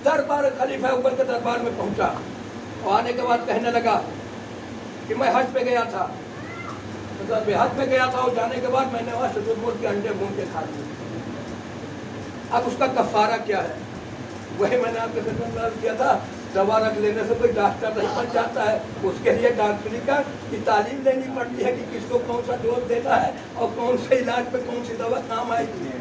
दरबार खलीफा अव्वल के दरबार में पहुंचा और आने के बाद कहने लगा कि मैं हज पे गया था, हज पे गया था और जाने के बाद मैंने वहाँ शुतुरमुर्ग के अंडे भून के खा लिए। अब उसका कफारा क्या है? वही मैंने आपके साथ किया था, दवा रख लेने से कोई डॉक्टर नहीं बन जाता है, उसके लिए डॉक्टरी की तालीम लेनी पड़ती है कि किसको कौन सा डोज देना है और कौन से इलाज पे कौन सी दवा काम आएगी।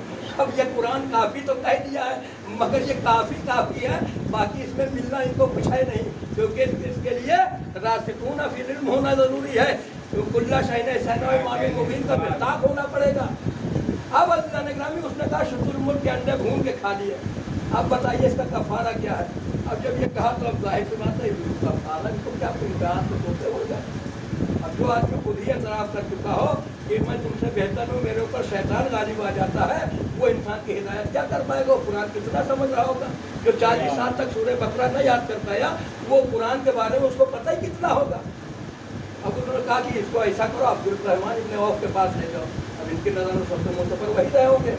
अब ये कुरान काफ़ी तो कह दिया है, मगर ये काफ़ी है, बाकी इसमें मिलना इनको कुछ है नहीं, क्योंकि इसके लिए रासिखून फिल इल्म होना ज़रूरी है। तो कुल्ला शाइन मुबीन का मिताक होना पड़ेगा। अब अल्लाह ने ग्रामी उसने कहा शुतुरमुर्ग के अंडे भून के खा लिए। अब बताइए इसका कफारा क्या है? अब जब ये कहा तो अब जाहिर सी बात है कफारा इसको क्या इम्तिहान से सोचते हो जाए। अब जो आदमी खुद ही एतराफ़ कर चुका हो कि मैं तुमसे बेहतर हूँ, मेरे ऊपर शैतान गालिब आ जाता है, वो इंसान की हिदायत क्या कर पाएगा? वो कुरान कितना समझ रहा होगा? जो 40 साल तक सूरह बकरा न याद कर पाया, वो कुरान के बारे में उसको पता ही कितना होगा? अब उन्होंने कहा कि इसको ऐसा करो, अब्दुल रहमान इब्न औफ के पास ले जाओ। अब इनकी नज़र में सबसे मोतबर वही रहे होंगे।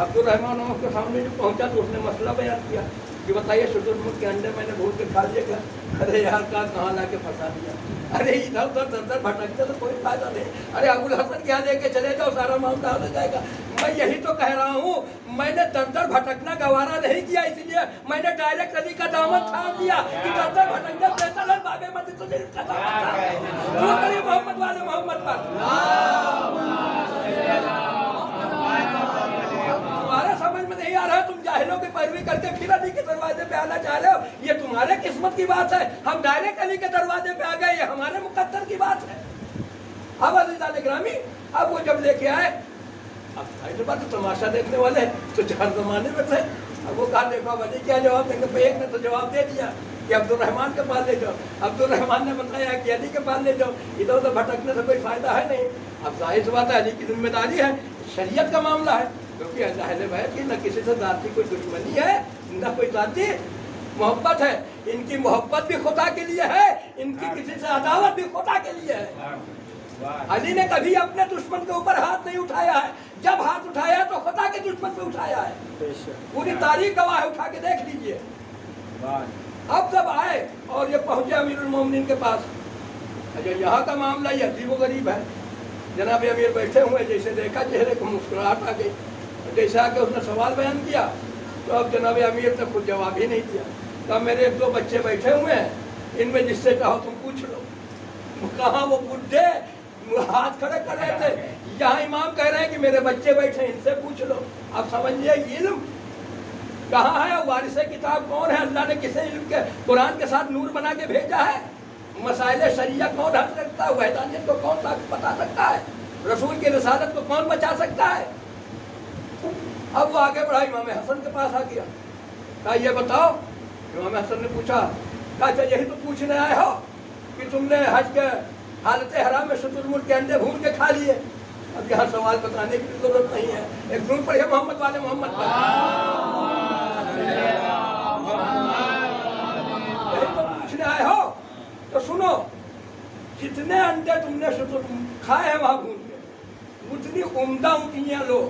अब्दुल रहमान औफ के सामने जो पहुंचा तो उसने मसला बयान किया कि बताइए शुतुरमुर्ग के अंडे मैंने भूल के खा लिए क्या? अरे यार कहाँ ला के फंसा दिया। अरे इधर उधर दर दर भटकते तो कोई फायदा नहीं। अरे अबुल हसन क्या लेके चले जाओ, सारा मामला हो जाएगा। मैं यही तो कह रहा हूँ, मैंने दर दर भटकना गवारा नहीं किया, इसलिए मैंने डायरेक्ट अली का दामन थाम दिया कि दर दर भटकना बेहतर है। बाबे मस्जिद तो मेरी कथा मोहम्मद वाले मोहम्मद पर तुम्हारा समझ में नहीं आ रहा। तुम जाहिलों की पैरवी करके फिर अली के दरवाजे पे आना चाह रहे हो, ये तुम्हारे किस्मत की बात है। हम डायरेक्ट अली के दरवाजे पे आ गए, ये हमारे मुकद्दर की बात है। अब अज़ीज़ान ग्रामी, अब वो जब लेके आए, अब जाहिर बात तो तमाशा देखने वाले तो चार जमाने में थे। अब वो कहा देखो अली क्या जवाब देंगे। एक ने तो जवाब दे दिया कि अब्दुल रहमान के पास ले जाओ। अब्दुल रहमान ने बताया कि अली के पास ले जाओ, इधर उधर भटकने से कोई फायदा है नहीं। अब जाहिर सी बात है अली की जिम्मेदारी है, शरीयत का मामला है, क्योंकि अहले बैत की न किसी से जाती कोई दुश्मनी है न कोई जाती मोहब्बत है। इनकी मोहब्बत भी खुदा के लिए है, इनकी किसी से अदावत भी खुदा के लिए है। अली ने कभी अपने दुश्मन के ऊपर हाथ नहीं उठाया है, जब हाथ उठाया तो खुदा के दुश्मन पे उठाया है। पूरी तारीख गवाह है, उठा के देख लीजिए। अब जब आए और ये पहुंचे अमीरुल मोमिनीन के पास, अच्छा यहाँ का मामला ये अजीब गरीब है। जनाब अमीर बैठे हुए, जैसे देखा चेहरे को मुस्कुराहट आ गई, जैसे आके उसने सवाल बयान किया तो अब जनाब अमीर ने खुद जवाब ही नहीं दिया। कहा मेरे एक दो बच्चे बैठे हुए हैं, इनमें जिससे कहो तुम पूछ लो। कहाँ वो बुढ़े हाथ खड़े कर रहे थे, यहाँ इमाम कह रहे हैं कि मेरे बच्चे बैठे इनसे पूछ लो। अब समझिए इल्म कहाँ है, वारिस किताब कौन है, अल्लाह ने किसे इल्म के कुरान के साथ नूर बना के भेजा है, मसाइल शरिया कौन हल सकता है, वहदानियत को कौन बता सकता है, रसूल की रिसालत को कौन बचा सकता है। अब वो आगे बढ़ा, इमाम हसन के पास आ गया। कहा ये बताओ। इमाम हसन ने पूछा, कहा अच्छा यही तो पूछने आए हो कि तुमने हज के हालत हराम में शुतुरमुर्ग के अंडे भून के खा लिए। अब यहाँ सवाल बताने की जरूरत नहीं है, एक दूर पढ़िए मोहम्मद वाले मोहम्मद पर। यही तो पूछने आए हो तो सुनो, जितने अंडे तुमने शुतुरमुर्ग खाए हैं वहां भून के, उतनी उम्दा ऊँटियाँ लो,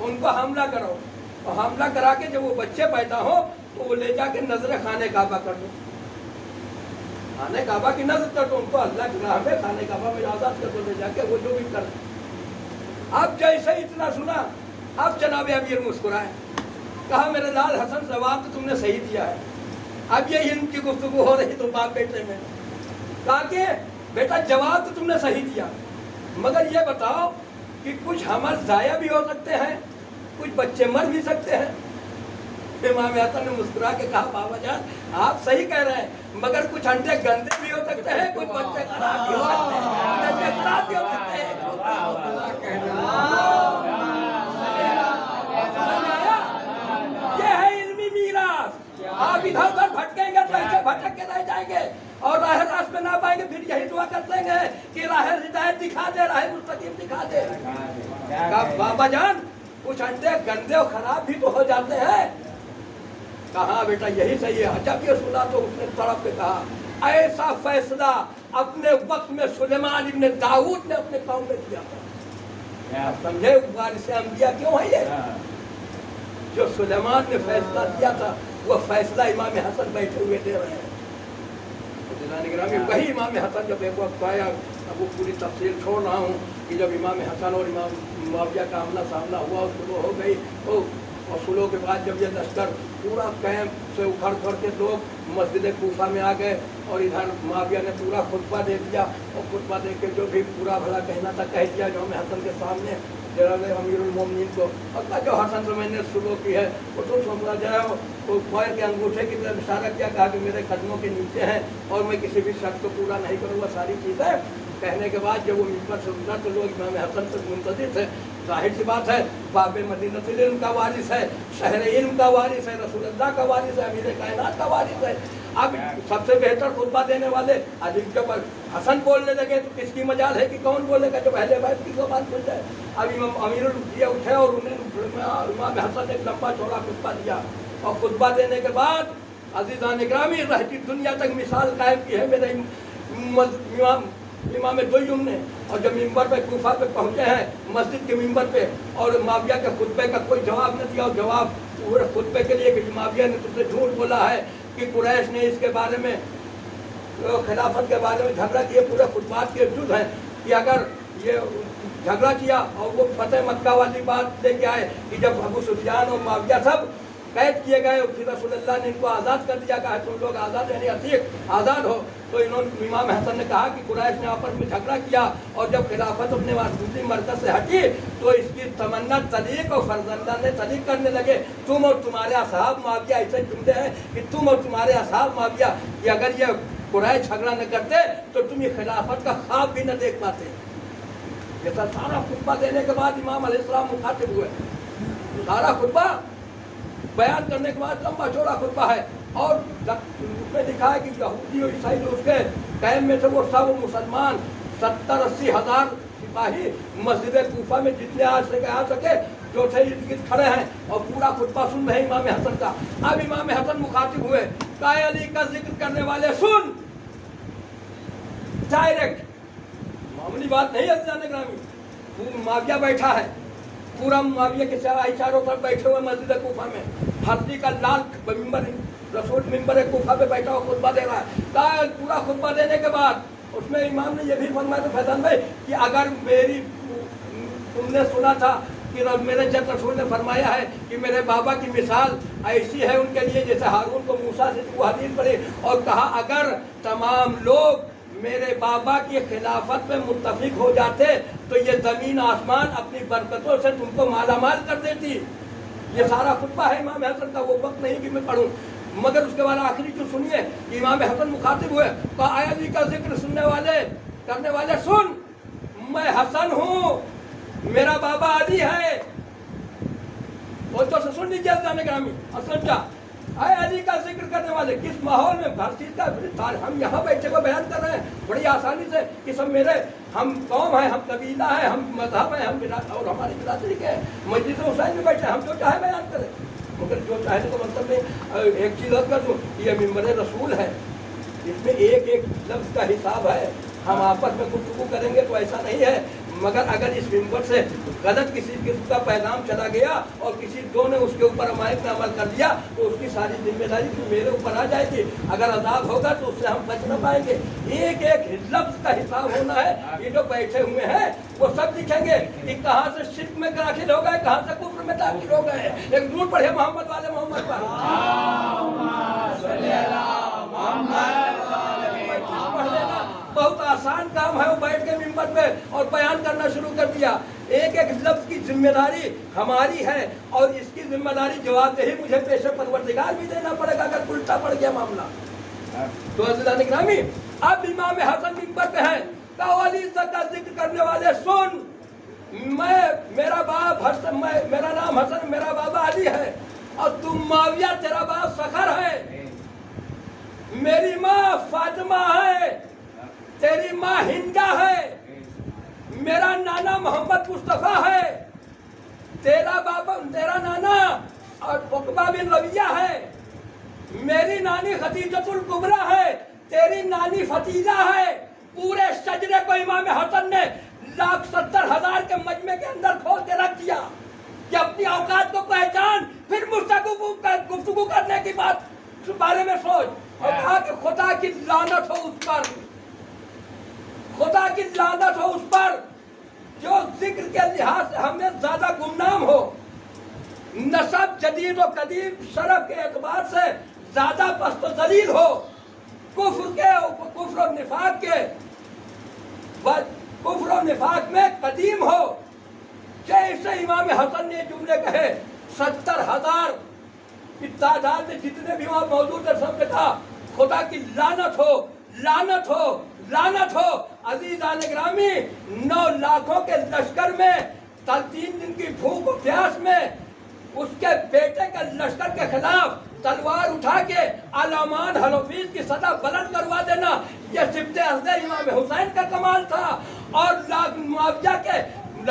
उनको हमला करो, और हमला करा के जब वो बच्चे पैदा हो तो वो ले जाके नजर खाने काबा कर दो। खाने काबा की नजर कर दो उनको, अल्लाह की राह में खाने काबा में आजाद कर दो ले जाके, वो जो भी कर। अब जैसे इतना सुना, अब जनाब अमीर मुस्कुराए, कहा मेरे लाल हसन जवाब तो तुमने सही दिया है। अब ये इल्म की गुफ्तगू हो रही तो बाप बेटे में, कहा कि बेटा जवाब तो तुमने सही दिया, मगर ये बताओ कि कुछ हमल ज़ाया भी हो सकते हैं, कुछ बच्चे मर भी सकते हैं। इमाम हसन ने मुस्कुरा के कहा बाबा जान आप सही कह रहे हैं, मगर कुछ अंडे गंदे भी हो सकते हैं, कुछ बच्चे खराब भी हो सकते हैं, बच्चे खराब भी हो सकते हैं। ये है इल्मी मीरास। आप इधर उधर भटकेंगे तो ऐसे भटक के रह जाएंगे और राह रास्ते में ना पाएंगे, फिर यही दुआ करते हैं कि राह हिदायत दिखा दे, राह मुस्तकीम दिखा दे। बाबा जान कुछ अंडे गंदे और खराब भी तो हो जाते हैं। कहा बेटा यही सही है। जब ये सुना तो उसने तड़प के कहा ऐसा फैसला अपने वक्त में सुलेमान इब्न दाऊद ने अपने कौम में किया था। समझे वारिस अंबिया क्यों है ये? जो सुलेमान ने फैसला दिया था वो फैसला इमाम हसन बैठे हुए दे रहे हैं। वही इमाम हसन जब एक वक्त आया, अब वो पूरी तफसील छोड़ रहा हूँ कि जब इमाम हसन और इमाम मुआविया का आमना सामना हुआ, सुलह हो गई, और सुलह के बाद जब ये लश्कर पूरा कैंप से उखड़ उखड़ के लोग मस्जिद कूफा में आ गए और इधर मुआविया ने पूरा खुतबा दे दिया, और खुतबा दे के जो भी पूरा भला कहना था कह दिया इमाम हसन के सामने जनाब अमीरुल मोमिनीन को। और जो हसन से मैंने सुलह की है वो तो समझा जाए, वो पैर के अंगूठे की तरफ इशारा किया, कहा कि मेरे कदमों के नीचे हैं और मैं किसी भी शर्त को पूरा नहीं करूँगा। सारी चीज़ें कहने के बाद जब वो मिंबर से उतरा तो लोग इमाम हसन से मुंतज़िर थे। जाहिर सी बात है बाबे मदीनतुल इल्म का वारिस है, शहर इल्म का वारिस है, रसूलुल्लाह का वारिस है, अमीर कायनात का वारिस है। अब सबसे बेहतर खुतबा देने वाले अजीब जब हसन बोलने लगे तो किसकी मजाल है कि कौन बोलेगा जब अहले बैत की ज़बान खुल जाए। अब इमाम अमीरुल ये उठे और उन्हें इमाम हसन ने एक लंबा चौड़ा खुतबा दिया, और खुतबा देने के बाद अज़ीज़ान ग्रामी रहती दुनिया तक मिसाल कायम की है। मेरे इमाम इमाम दुय्युम ने। और जब मिंबर पे कूफा पे पहुंचे हैं, मस्जिद के मिंबर पे, और माविया के खुतबे का कोई जवाब न दिया, और जवाब पूरे खुतबे के लिए कि माविया ने तुमसे झूठ बोला है कि कुरैश ने इसके बारे में, खिलाफत के बारे में झगड़ा किए, पूरे खुतबात के जुज हैं कि अगर ये झगड़ा किया और वो फतेह मक्का वाली बात लेके आए कि जब अबू सुफियान और माविया सब कैद किए गए और फिर रसूलुल्लाह ने इनको आज़ाद कर दिया, कहा तुम लोग आज़ाद यानी अतीक आज़ाद हो, तो इन्होंने इमाम हसन ने कहा कि कुरैश ने आपस में झगड़ा किया और जब खिलाफत अपने वासूली मरकज से हटी तो इसकी तमन्ना तलीक और फरजंदा ने तलीक करने लगे। तुम और तुम्हारे असहाब माविया ऐसे जुमले हैं कि तुम और तुम्हारे असहाब माविया कि अगर ये कुरैश झगड़ा न करते तो तुम ये खिलाफत का ख्वाब भी न देख पाते। ये सारा खुतबा देने के बाद इमाम अलैहिस्सलाम मुखातिब हुए। सारा खुतबा बयान करने के बाद लंबा चौड़ा खुतबा है, और उसमें लिखा है कि यहूदी और ईसाई जो उसके कैम में थे वो सब मुसलमान 70-80 हज़ार सिपाही मस्जिद कूफा में जितने आ सके जो थे इर्द गिर्द खड़े हैं और पूरा खुतबा सुन रहे हैं इमाम हसन का। अब इमाम हसन मुखातिब हुए, काए अली का जिक्र करने वाले सुन, डायरेक्ट, मामूली बात नहीं है जाने ग्रामी। माविया बैठा है, पूरा माविया के चारों तरफ बैठे हुए मस्जिद कूफा में, हल्दी का लाल मिंबर, रसूल मिंबर कूफा पे बैठा हुआ खुतबा दे रहा है। पूरा खुतबा देने के बाद उसमें इमाम ने ये भी फरमाया, तो फैजान भाई कि अगर मेरी, तुमने सुना था कि मेरे जब रसूल ने फरमाया है कि मेरे बाबा की मिसाल ऐसी है उनके लिए जैसे हारून को मूसा से वो हदीस पढ़ी, और कहा अगर तमाम लोग मेरे बाबा की खिलाफत में मुत्तफिक हो जाते तो ये ज़मीन आसमान अपनी बरकतों से तुमको मालामाल कर देती। ये सारा खुतबा है इमाम हसन का, वो वक्त नहीं कि मैं पढ़ूं, मगर उसके बाद आखिरी जो सुनिए कि इमाम हसन मुखातिब हुए, तो आया जी का जिक्र सुनने वाले करने वाले सुन, मैं हसन हूँ, मेरा बाबा अली है। और तो सुन लीजिए जाने ग्रामी, असल क्या आए अली का जिक्र करने वाले किस माहौल में, हर चीज का हम यहाँ बैठे हुए बयान कर रहे हैं बड़ी आसानी से कि सब मेरे, हम कौम है, हम कबीला है, हम मजहब है, हम और हमारी बिरादरी के मस्जिद हुसैन में बैठे, हम जो चाहे बयान करें, मगर जो चाहे तो मतलब नहीं। एक चीज़ और कर दूँ, ये मिंबर रसूल है, इसमें एक एक लफ्ज़ का हिसाब है। हम आपस में गुफ्तगू करेंगे तो ऐसा नहीं है, मगर अगर इस मिंबर से गलत किसी किस्म का पैगाम चला गया और किसी दो ने उसके ऊपर अमायत में अमल कर दिया तो उसकी सारी जिम्मेदारी मेरे ऊपर आ जाएगी। अगर अजाब होगा तो उससे हम बच न पाएंगे। एक एक लफ्ज़ का हिसाब होना है। ये जो बैठे हुए हैं वो सब दिखेंगे कि कहाँ से शिर्क में दाखिल हो गए, कहाँ से कुफ्र में दाखिल हो गए। एक दूर पढ़े मोहम्मद वाले मोहम्मद पर पढ़ लेना, बहुत आसान काम है। वो बैठ के मिंबर पे और बयान करना शुरू कर दिया। एक एक लफ्ज की जिम्मेदारी हमारी है और इसकी जिम्मेदारी जवाबदेही मुझे पेशे परवरदिगार भी देना पड़ेगा अगर उल्टा पड़ गया मामला। तो अज़ीज़ान गिरामी, अब इमाम हसन मिंबर पे हैं, अली का जिक्र करने वाले सुन, मेरा बाप हसन, मेरा नाम हसन, मेरा बाबा अली है और तुम माविया, तेरा बाप सखर है, मेरी माँ फातिमा है, तेरी माँ हिंदा है, मेरा नाना मोहम्मद मुस्तफा है, तेरा बाबा, तेरा नाना और उकबा बिन रबिया है, मेरी नानी खदीजतुल कुबरा है, तेरी नानी फतीजा है। पूरे शजरे को इमाम हसन ने 1,70,000 के मजमे के अंदर खोल के रख दिया कि अपनी औकात को पहचान, फिर मुझसे गुफ्तगू करने की बात बारे में सोच। और कहा कि खुदा की लानत हो उस पर, खुदा की लानत हो उस पर जो जिक्र के लिहाज से हमें ज्यादा गुमनाम हो, नसब जदीद और कदीम शरफ के एतबार से ज्यादा पस्त दलील हो, कुफ्र और निफाक में कदीम हो। जैसे इमाम हसन ने जुमले कहे 70,000 की तादाद में जितने भी वहां मौजूद है सबने कहा खुदा की लानत हो, लानत हो, लानत हो। अज़ीज़ान गिरामी, 9 लाखों के लश्कर में 3 दिन की भूख और प्यास में उसके बेटे के लश्कर के खिलाफ तलवार उठा के अलामान हलफीज की सदा बुलंद करवा देना, यह सिफ्ते हज़रे इमाम हुसैन का कमाल था। और मुआविया के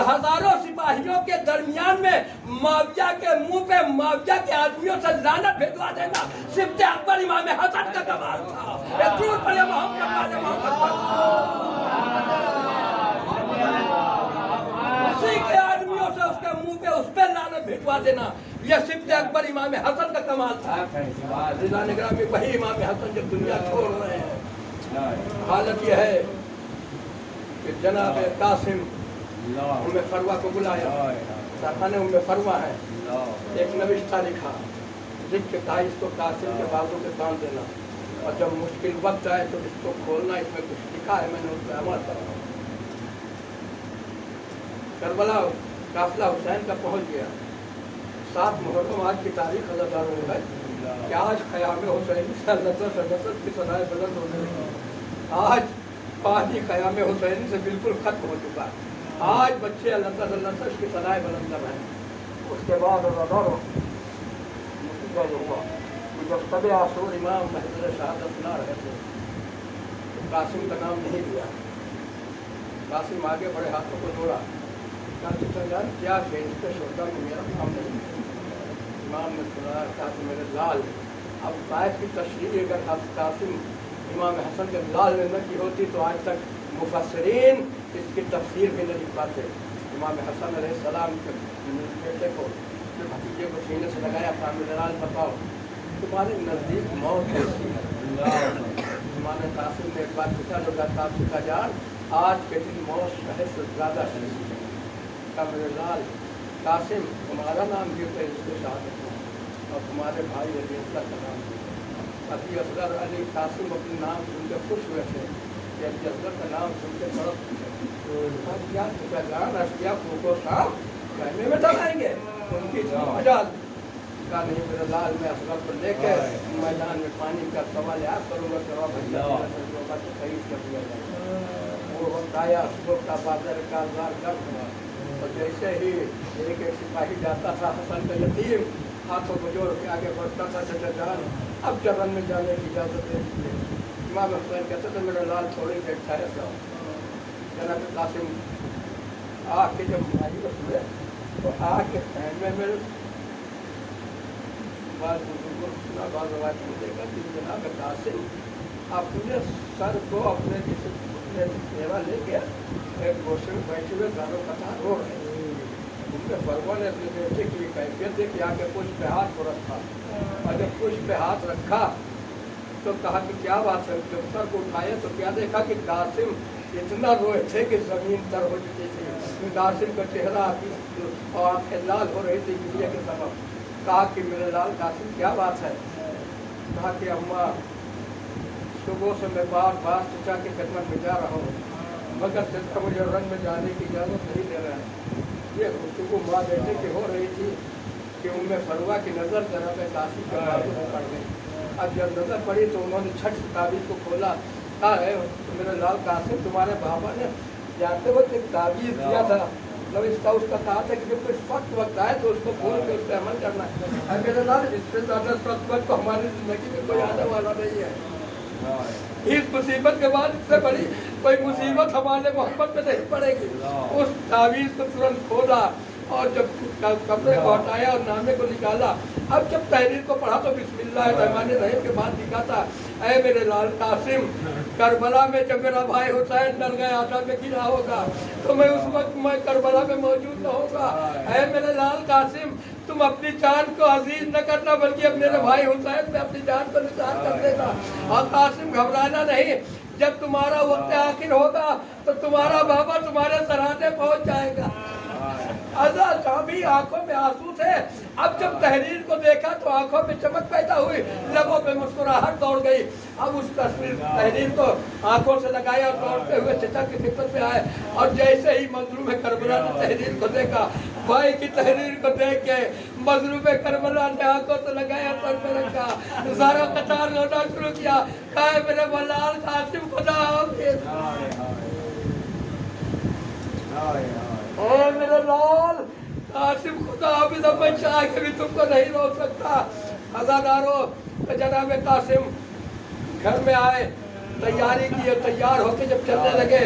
हजारों सिपाहियों के दरमियान में मुआविया के मुंह पे मुआविया के आदमियों से लानत भिजवा देना सिफ्ते अकबर इमाम हसन का कमाल था। उसी के आदमियों से उसके मुंह पे उस पे लानत भिजवा देना, यह सिफ्त अकबर इमाम हसन का कमाल था। रिज़ा निगरामी वही इमाम हसन जब दुनिया छोड़ रहे हैं, हालत यह है कि जनाब कासिम उम्मे फरवा को बुलाया, सरखाने उम्मे फरवा है, एक नविश्ता लिखा, लिख के कहा इसको कासिम के बाजू के बांध देना, और जब मुश्किल वक्त आए तो इसको खोलना, इसमें कुछ लिखा है, मैंने उस पर अमल करा। करबला काफिला हुसैन का पहुंच गया, 7 मुहर्रम आज की तारीख अल्लाह हो गई कि आज क़याम हुसैन की सदाए बुलंद होने लगी। आज पानी क़याम हुसैन से बिल्कुल खत्म हो चुका है। आज बच्चे अल्लाह की सदाए बुलंद कर रहे हैं। उसके बाद जब सब आसूर इमाम महज़र शहादत सुना रहे थे तो कासिम का नाम नहीं लिया। कासिम आगे बड़े हाथों को जोड़ा, जान क्या फेरिस्त शोधा में मेरा नाम नहीं। इमाम ने सुना कहा कि मेरे लाल, अब आयत की तशरीह अगर कासिम इमाम हसन के लाल ने न की होती तो आज तक मुफस्सिरीन इसकी तफसीर भी नहीं पाते। इमाम हसन अलैहिस्सलाम के बेटे को भतीजे को सीने से लगाया, कहा मेरे लाल बताओ तुम्हारे नज़दीक मौत कैसी है। इमाम कासिम ने एक बात पूछा, जो कासिम का जान आज के दिन मौत शहर से ज़्यादा है। का मेरे लाल कासिम तुम्हारा नाम भी फरिश्ते शहादत है और तुम्हारे भाई अली असगर का नाम भी। अली असगर अली कासिम अपने नाम सुन के खुश हुए थे कि अली असगर का नाम सुन के तड़प उठे। क्या तुझा जान अशिया फूको शाम कहने में दबाएंगे उनकी मजाल का नहीं। मेरे लाल में असगर को लेकर मैदान में पानी का सवाल याद करूँगा, तो खरीद कर दिया जाए। वो वक्त आया, सुबह का बाजार कारदार गर्म हुआ, और जैसे ही एक सिपाही जाता था हसन का यतीम हाथों को जोड़ के आगे बढ़ता था, चचा जान अब चरण में जाने की इजाज़त दे दीजिए। इमाम हुसैन कहते थे मेरा लाल थोड़ी देर ठहर जाओ। जनाब कासिम आके जब मायूस हुए तो आके में मेरे बाद बुजुर्गों को सुना, बाद रवायत में देखा कि जनाब कासिम अपने सर को अपने किसी सेवा ले गया, एक गोशे में बैठे हुए गानों कथा रो रहे थे। उनके फरवा ने अपने बेटे की कैफियत देखी, आके कुछ पे हाथ को रखा, और जब कुछ पे हाथ रखा तो कहा कि क्या बात है। जब सर को उठाए तो क्या देखा कि कासिम इतना रोए थे कि जमीन तर हो चुकी थी। कासिम का चेहरा और आंखें लाल हो रही थी गिरिया के सबब। कहा कि मेरे लाल कासिम क्या बात है। कहा कि अम्मा सुबह से मैं बार बार चचा की खिदमत में जा रहा हूँ, मगर चचा मुझे रंग में जाने की इजाज़त नहीं दे रहा है। ये गुफ्तगू माँ बेटे की हो रही थी कि उम्मे फरवा की नज़र जनाब कासिम के बाजू में पड़ गई। अब जब नज़र पड़ी तो उन्होंने छठ ताबीज़ को खोला। कहा है तो मेरे लाल कासिम तुम्हारे बाबा ने जाते वक्त एक ताबीज़ दिया था, मतलब इसका उसका कहा था कि जब कोई सख्त वक्त आए तो उसको खोल के उस पर अमल करना है। अब मेरे लाल इससे ज़्यादा सख्त वक्त तो हमारी ज़िंदगी में कोई आने वाला नहीं है। इस मुसीबत के बाद इससे बड़ी कोई मुसीबत हमारे मोहब्बत में नहीं पड़ेगी। उस तावीज़ को तुरंत खोला और जब कपड़े को हटाया और नामे को निकाला। अब जब तहरीर को पढ़ा तो बिस्मिल्लाहिर्रहमानिर्रहीम के बाद लिखा था, ऐ मेरे लाल कासिम, करबला में जब मेरा भाई हुसैन डर गया आटा में गिरा होगा तो मैं उस वक्त मैं करबला में मौजूद न होगा। ऐ मेरे लाल कासिम, तुम अपनी जान को अजीज न करना बल्कि अपने भाई हुसैन में अपनी जान को निसार कर देना। और कासिम घबराना नहीं, जब तुम्हारा वक्त आखिर होगा तो तुम्हारा बाबा तुम्हारे सराहने पहुंच जाएगा। भी आंखों में आंसू थे। अब जब तहरीर को देखा तो आंखों में चमक पैदा हुई, लबों पे मुस्कुराहट दौड़ गई। अब उस तहरीर को आंखों से लगाया और दौड़ते हुए चचा की खिदमत में आए और जैसे ही मजलूम करबला ने तहरीर को देखा, भाई की तहरीर को देख के मजलूम करबला ने आंखों से लगाया, सर पे रखा, सारा कतार रोना शुरू किया। कहा मेरे लाल कासिम खुदा मेरे लाल कासिम खुदा हाफिज़, मैं चाह के भी तुमको नहीं रोक सकता। अज़ादारों तो जनाब कासिम घर में आए, तैयारी की, तैयार होके जब चलने लगे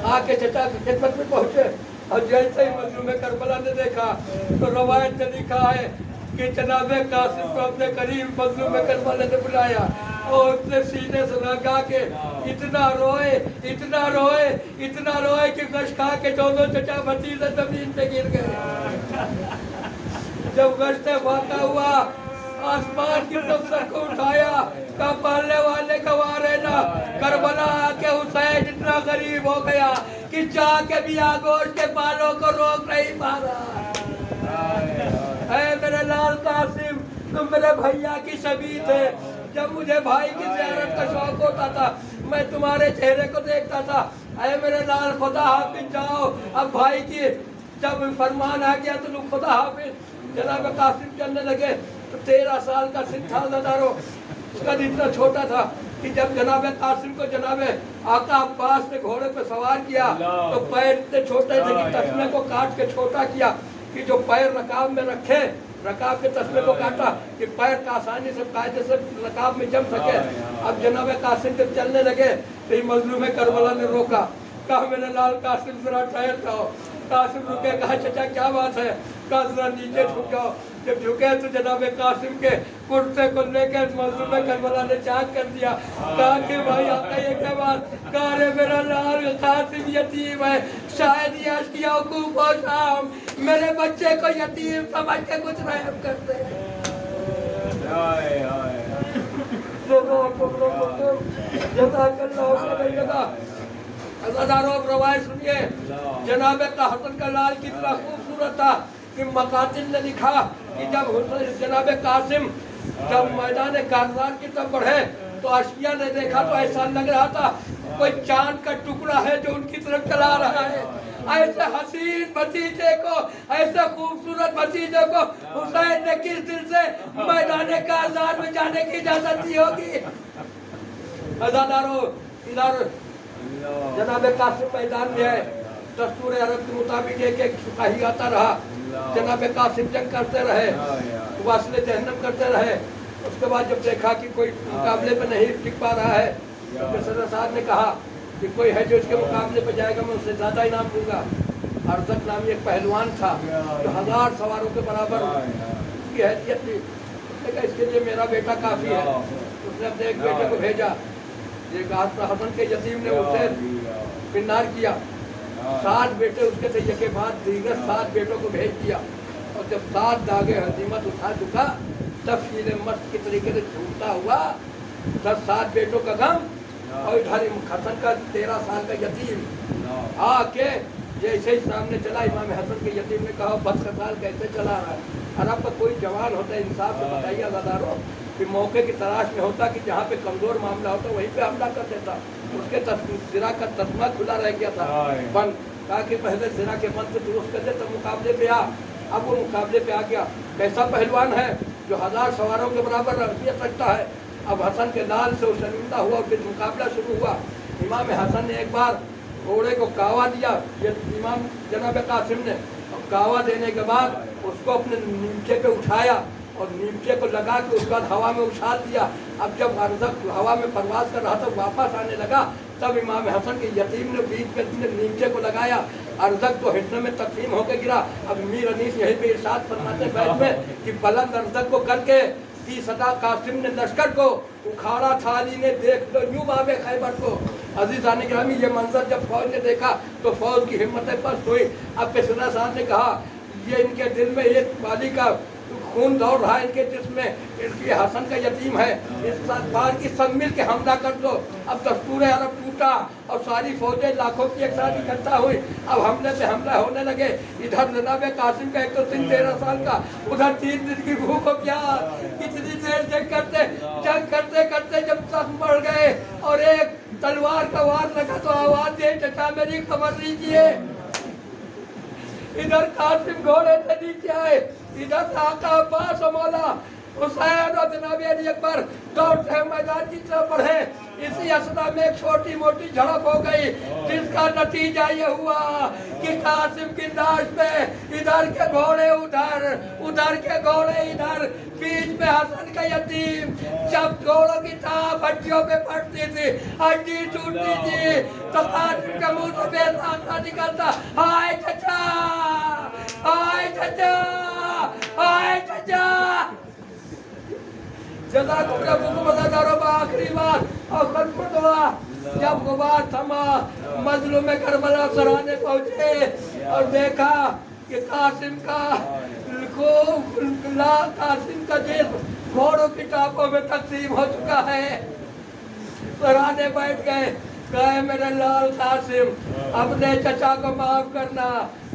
आके चचा की खिदमत में पहुंचे और जैसे ही मजलूम करबला ने देखा तो रवायत में लिखा है कि जनाब कासिम को अपने करीब मजलूम करबला ने बुलाया। और उसने सीने से लगा के इतना रोए इतना रोए इतना रोए कि गश खा के दोनों चचा भतीजे जमीन पे गिर गए। जब गश्त वाक़ा हुआ आसमान की तरफ सर को उठाया, का पालने वाले का वारे ना, करबला आके हुसैन इतना गरीब हो गया कि चाह के भी आगोश के बालों को रोक नहीं पा रहा। ऐ मेरे लाल कासिम, तुम मेरे भैया की शबी थे। जब मुझे भाई की ज़ियारत का शौक होता था, मैं तुम्हारे चेहरे को देखता था। ऐ मेरे लाल, खुदा हाफिज जाओ। अब भाई की जब फरमान आ गया तो लोग खुदा हाफिज जनाब कासिम चलने लगे। तो 13 साल का सिंह था ज़दारो, उसका इतना छोटा था कि जब जनाब कासिम को जनाब आका अब्बास ने घोड़े पे सवार किया तो पैर इतने छोटे थे कि तस्मे को काट के छोटा किया कि जो पैर रकाब में रखे, रकाब के तस्मे को काटा कि पैर का आसानी से कायदे से रकाब में जम सके। अब जनाब कासिम जब चलने लगे तो मजलूम करबला ने रोका, कहा मेरे लाल कासिम जरा ठहर जाओ। कासिम रुके, कहा चचा क्या बात है? कहा जरा नीचे झुक जाओ। जब झुके तो जनाब कासिम के कुर्ते को लेकर मजलूम करबला ने चाक कर दिया। कहा कि भाई आपका ये क्या बात? कहा रे मेरा लाल कासिम यतीम है, शायद ये अशिया वकूफ हो शाम मेरे बच्चे को यतीम समझ के कुछ रहम करते हैं। रवायत सुनिए, जनाब का हसन का लाल कितना खूबसूरत था कि मकातिल ने लिखा कि जब जनाब कासिम जब मैदान कारज़ार की तरफ बढ़े तो अशिया ने देखा तो ऐसा लग रहा था कोई चांद का टुकड़ा है जो उनकी तरफ चला रहा है। ऐसे हसीन भतीजे को, ऐसे खूबसूरत भतीजे को हुसैन ने किस दिल से मैदान कारज़ार में जाने की इजाजत दी होगी? अज़ादारो, इधर जनाब कासिम मैदान में है। दस्तूर अरब के मुताबिक एक एक सिपाही आता रहा। जनाब कासिम जंग करते रहे, वासले जहन्नम करते रहे। उसके बाद जब देखा कि कोई मुकाबले पे नहीं टिक पा रहा है तो मिर्ज़ा साहब ने कहा कि कोई है जो इसके मुकाबले पे जाएगा, मैं उससे ज़्यादा इनाम दूंगा। अरज़क नामी एक पहलवान था जो 1000 सवारों के बराबर उसकी हैसियत थी। उसने कहा इसके लिए मेरा बेटा काफ़ी है। उसने अपने एक बेटे को भेजा। एक हसन के यतीम ने उसे फिन्नार किया। 7 बेटे उसके थे, एक के बाद दीगर 7 बेटों को भेज दिया। और जब 7 दागे हजीमत उठा चुका तब शीले मस्त के तरीके से झूमता हुआ 7 बेटों का गम। और इधर हसन का 13 साल का यतीम आके जैसे ही सामने चला, इमाम हसन के यतीम ने कहा बदखसाल कैसे चला रहा है? अरब का कोई जवान होता है, इंसाफ से बताइए अज़ादारों, कि मौके की तलाश में होता कि जहाँ पे कमज़ोर मामला होता वहीं पे हमला कर देता। उसके ज़िरा का तस्मा खुला रह गया था बंद। कहा कि पहले ज़िरा के बंद से दुरुस्त कर दे तब मुकाबले पे आ। अब वो मुकाबले पे आ गया। कैसा पहलवान है जो 1000 सवारों के बराबर रखियत रखता है। अब हसन के लाल से शर्मिंदा हुआ और फिर मुकाबला शुरू हुआ। इमाम हसन ने एक बार घोड़े को कावा दिया, ये इमाम जनाब कासिम ने। कावा देने के बाद उसको अपने नीचे पे उठाया और नीचे को लगा के उसके बाद हवा में उछाल दिया। अब जब अरज़क हवा में परवाज कर रहा था वापस आने लगा तब इमाम हसन के यतीम ने बीच में नीचे को लगाया। अरज़क तो हिस्से में तकसीम होकर गिरा। अब मीर अनीस यहीं पे इरशाद फरमाते बैठ में कि बुलंद अरज़क को करके 30 सदा कासिम ने लश्कर को उखाड़ा था, अली ने देख लो यूं बाबे खैबर को। अजीज़ान गिरामी, ये मंजर जब फौज ने देखा तो फौज की हिम्मतें पस्त हुई। अब पेशना साहब ने कहा ये इनके दिल में एक वाली का खून दौड़ रहा है इनके जिसमें, इनकी हसन का यतीम है, इस बार की सब मिल के हमला कर दो। अब दस्तूर अरब टूटा और सारी फौजें लाखों की एक साथ इकट्ठा हुई। अब हमले पे हमला होने लगे। इधर जनाब कासिम का एक तो सिंह 13 साल का, उधर 3 दिन की भूख और प्यास। कितनी देर जंग करते करते जब तक बढ़ गए और एक तलवार का वार लगा तो आवाज दे चचा मेरी खबर लीजिए। इधर कासिम घोड़े से नीचे आए, इधर से आका अब्बास और मौला हुसैन और जनाब अली अकबर दौड़ते मैदान की तरफ बढ़े। इसी असना में एक छोटी मोटी झड़प हो गई जिसका नतीजा ये हुआ कि कासिम की लाश पे इधर के घोड़े उधर, उधर के घोड़े इधर, बीच में हसन का यतीम। जब घोड़ों की ताप हड्डियों पे पड़ती थी, हड्डी टूटती थी तो कासिम के मुंह से बेसामना निकलता, हाय चचा, हाय चचा, हाय चचा। जज़ाकुमुल्लाहु खैरन आखिरी बात और खत्म दुआ जब गुबार थमा मजलूम करबला सराहने पहुंचे और देखा कि कासिम का जिस्म घोड़ों की टापों में तकसीम हो चुका है। सराहने बैठ गए, कहे मेरे लाल कासिम अपने चचा को माफ करना,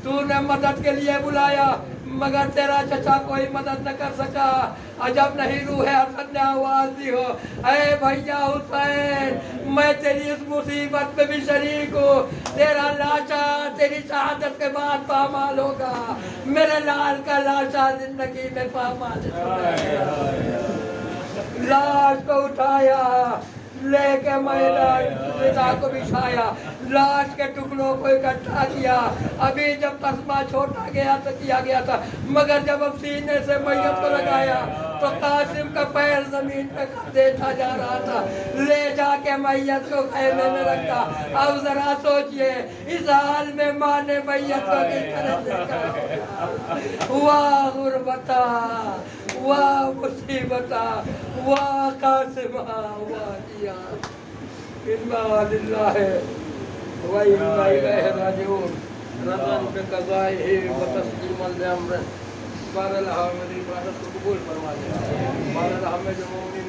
तूने मदद के लिए बुलाया मगर तेरा चचा कोई मदद न कर सका। अजब नहीं रूह हसन ने आवाज दी हो, अरे भैया हुसैन मैं तेरी इस मुसीबत में भी शरीक हूँ, तेरा लाशा तेरी शहादत के बाद पामाल होगा, मेरे लाल का लाशा जिंदगी में पामाल। लाश को उठाया लेके मैदान को बिछाया, लाश के टुकड़ों को इकट्ठा किया। अभी जब तस्मा छोटा गया तो किया गया था, मगर जब अब सीने से मैयत को लगाया तो कासिम का पैर जमीन पे देखा जा रहा था। ले जाके मैयत को खैमे में रखा। अब जरा सोचिए इस हाल में माँ ने मैयत को किस तरह से देखा। वाह गुरबता, वाह मुसीबता, वाह कासिमा, वाह जिया। इन्ना लिल्लाहि व इन्ना इलैहि राजिऊन। रज़न बिक़ज़ाइहि व तस्लीमन लिअम्रिहि। बारल हमें इबादत को कबूल फरमा दे। बारल हमें जो मोमिन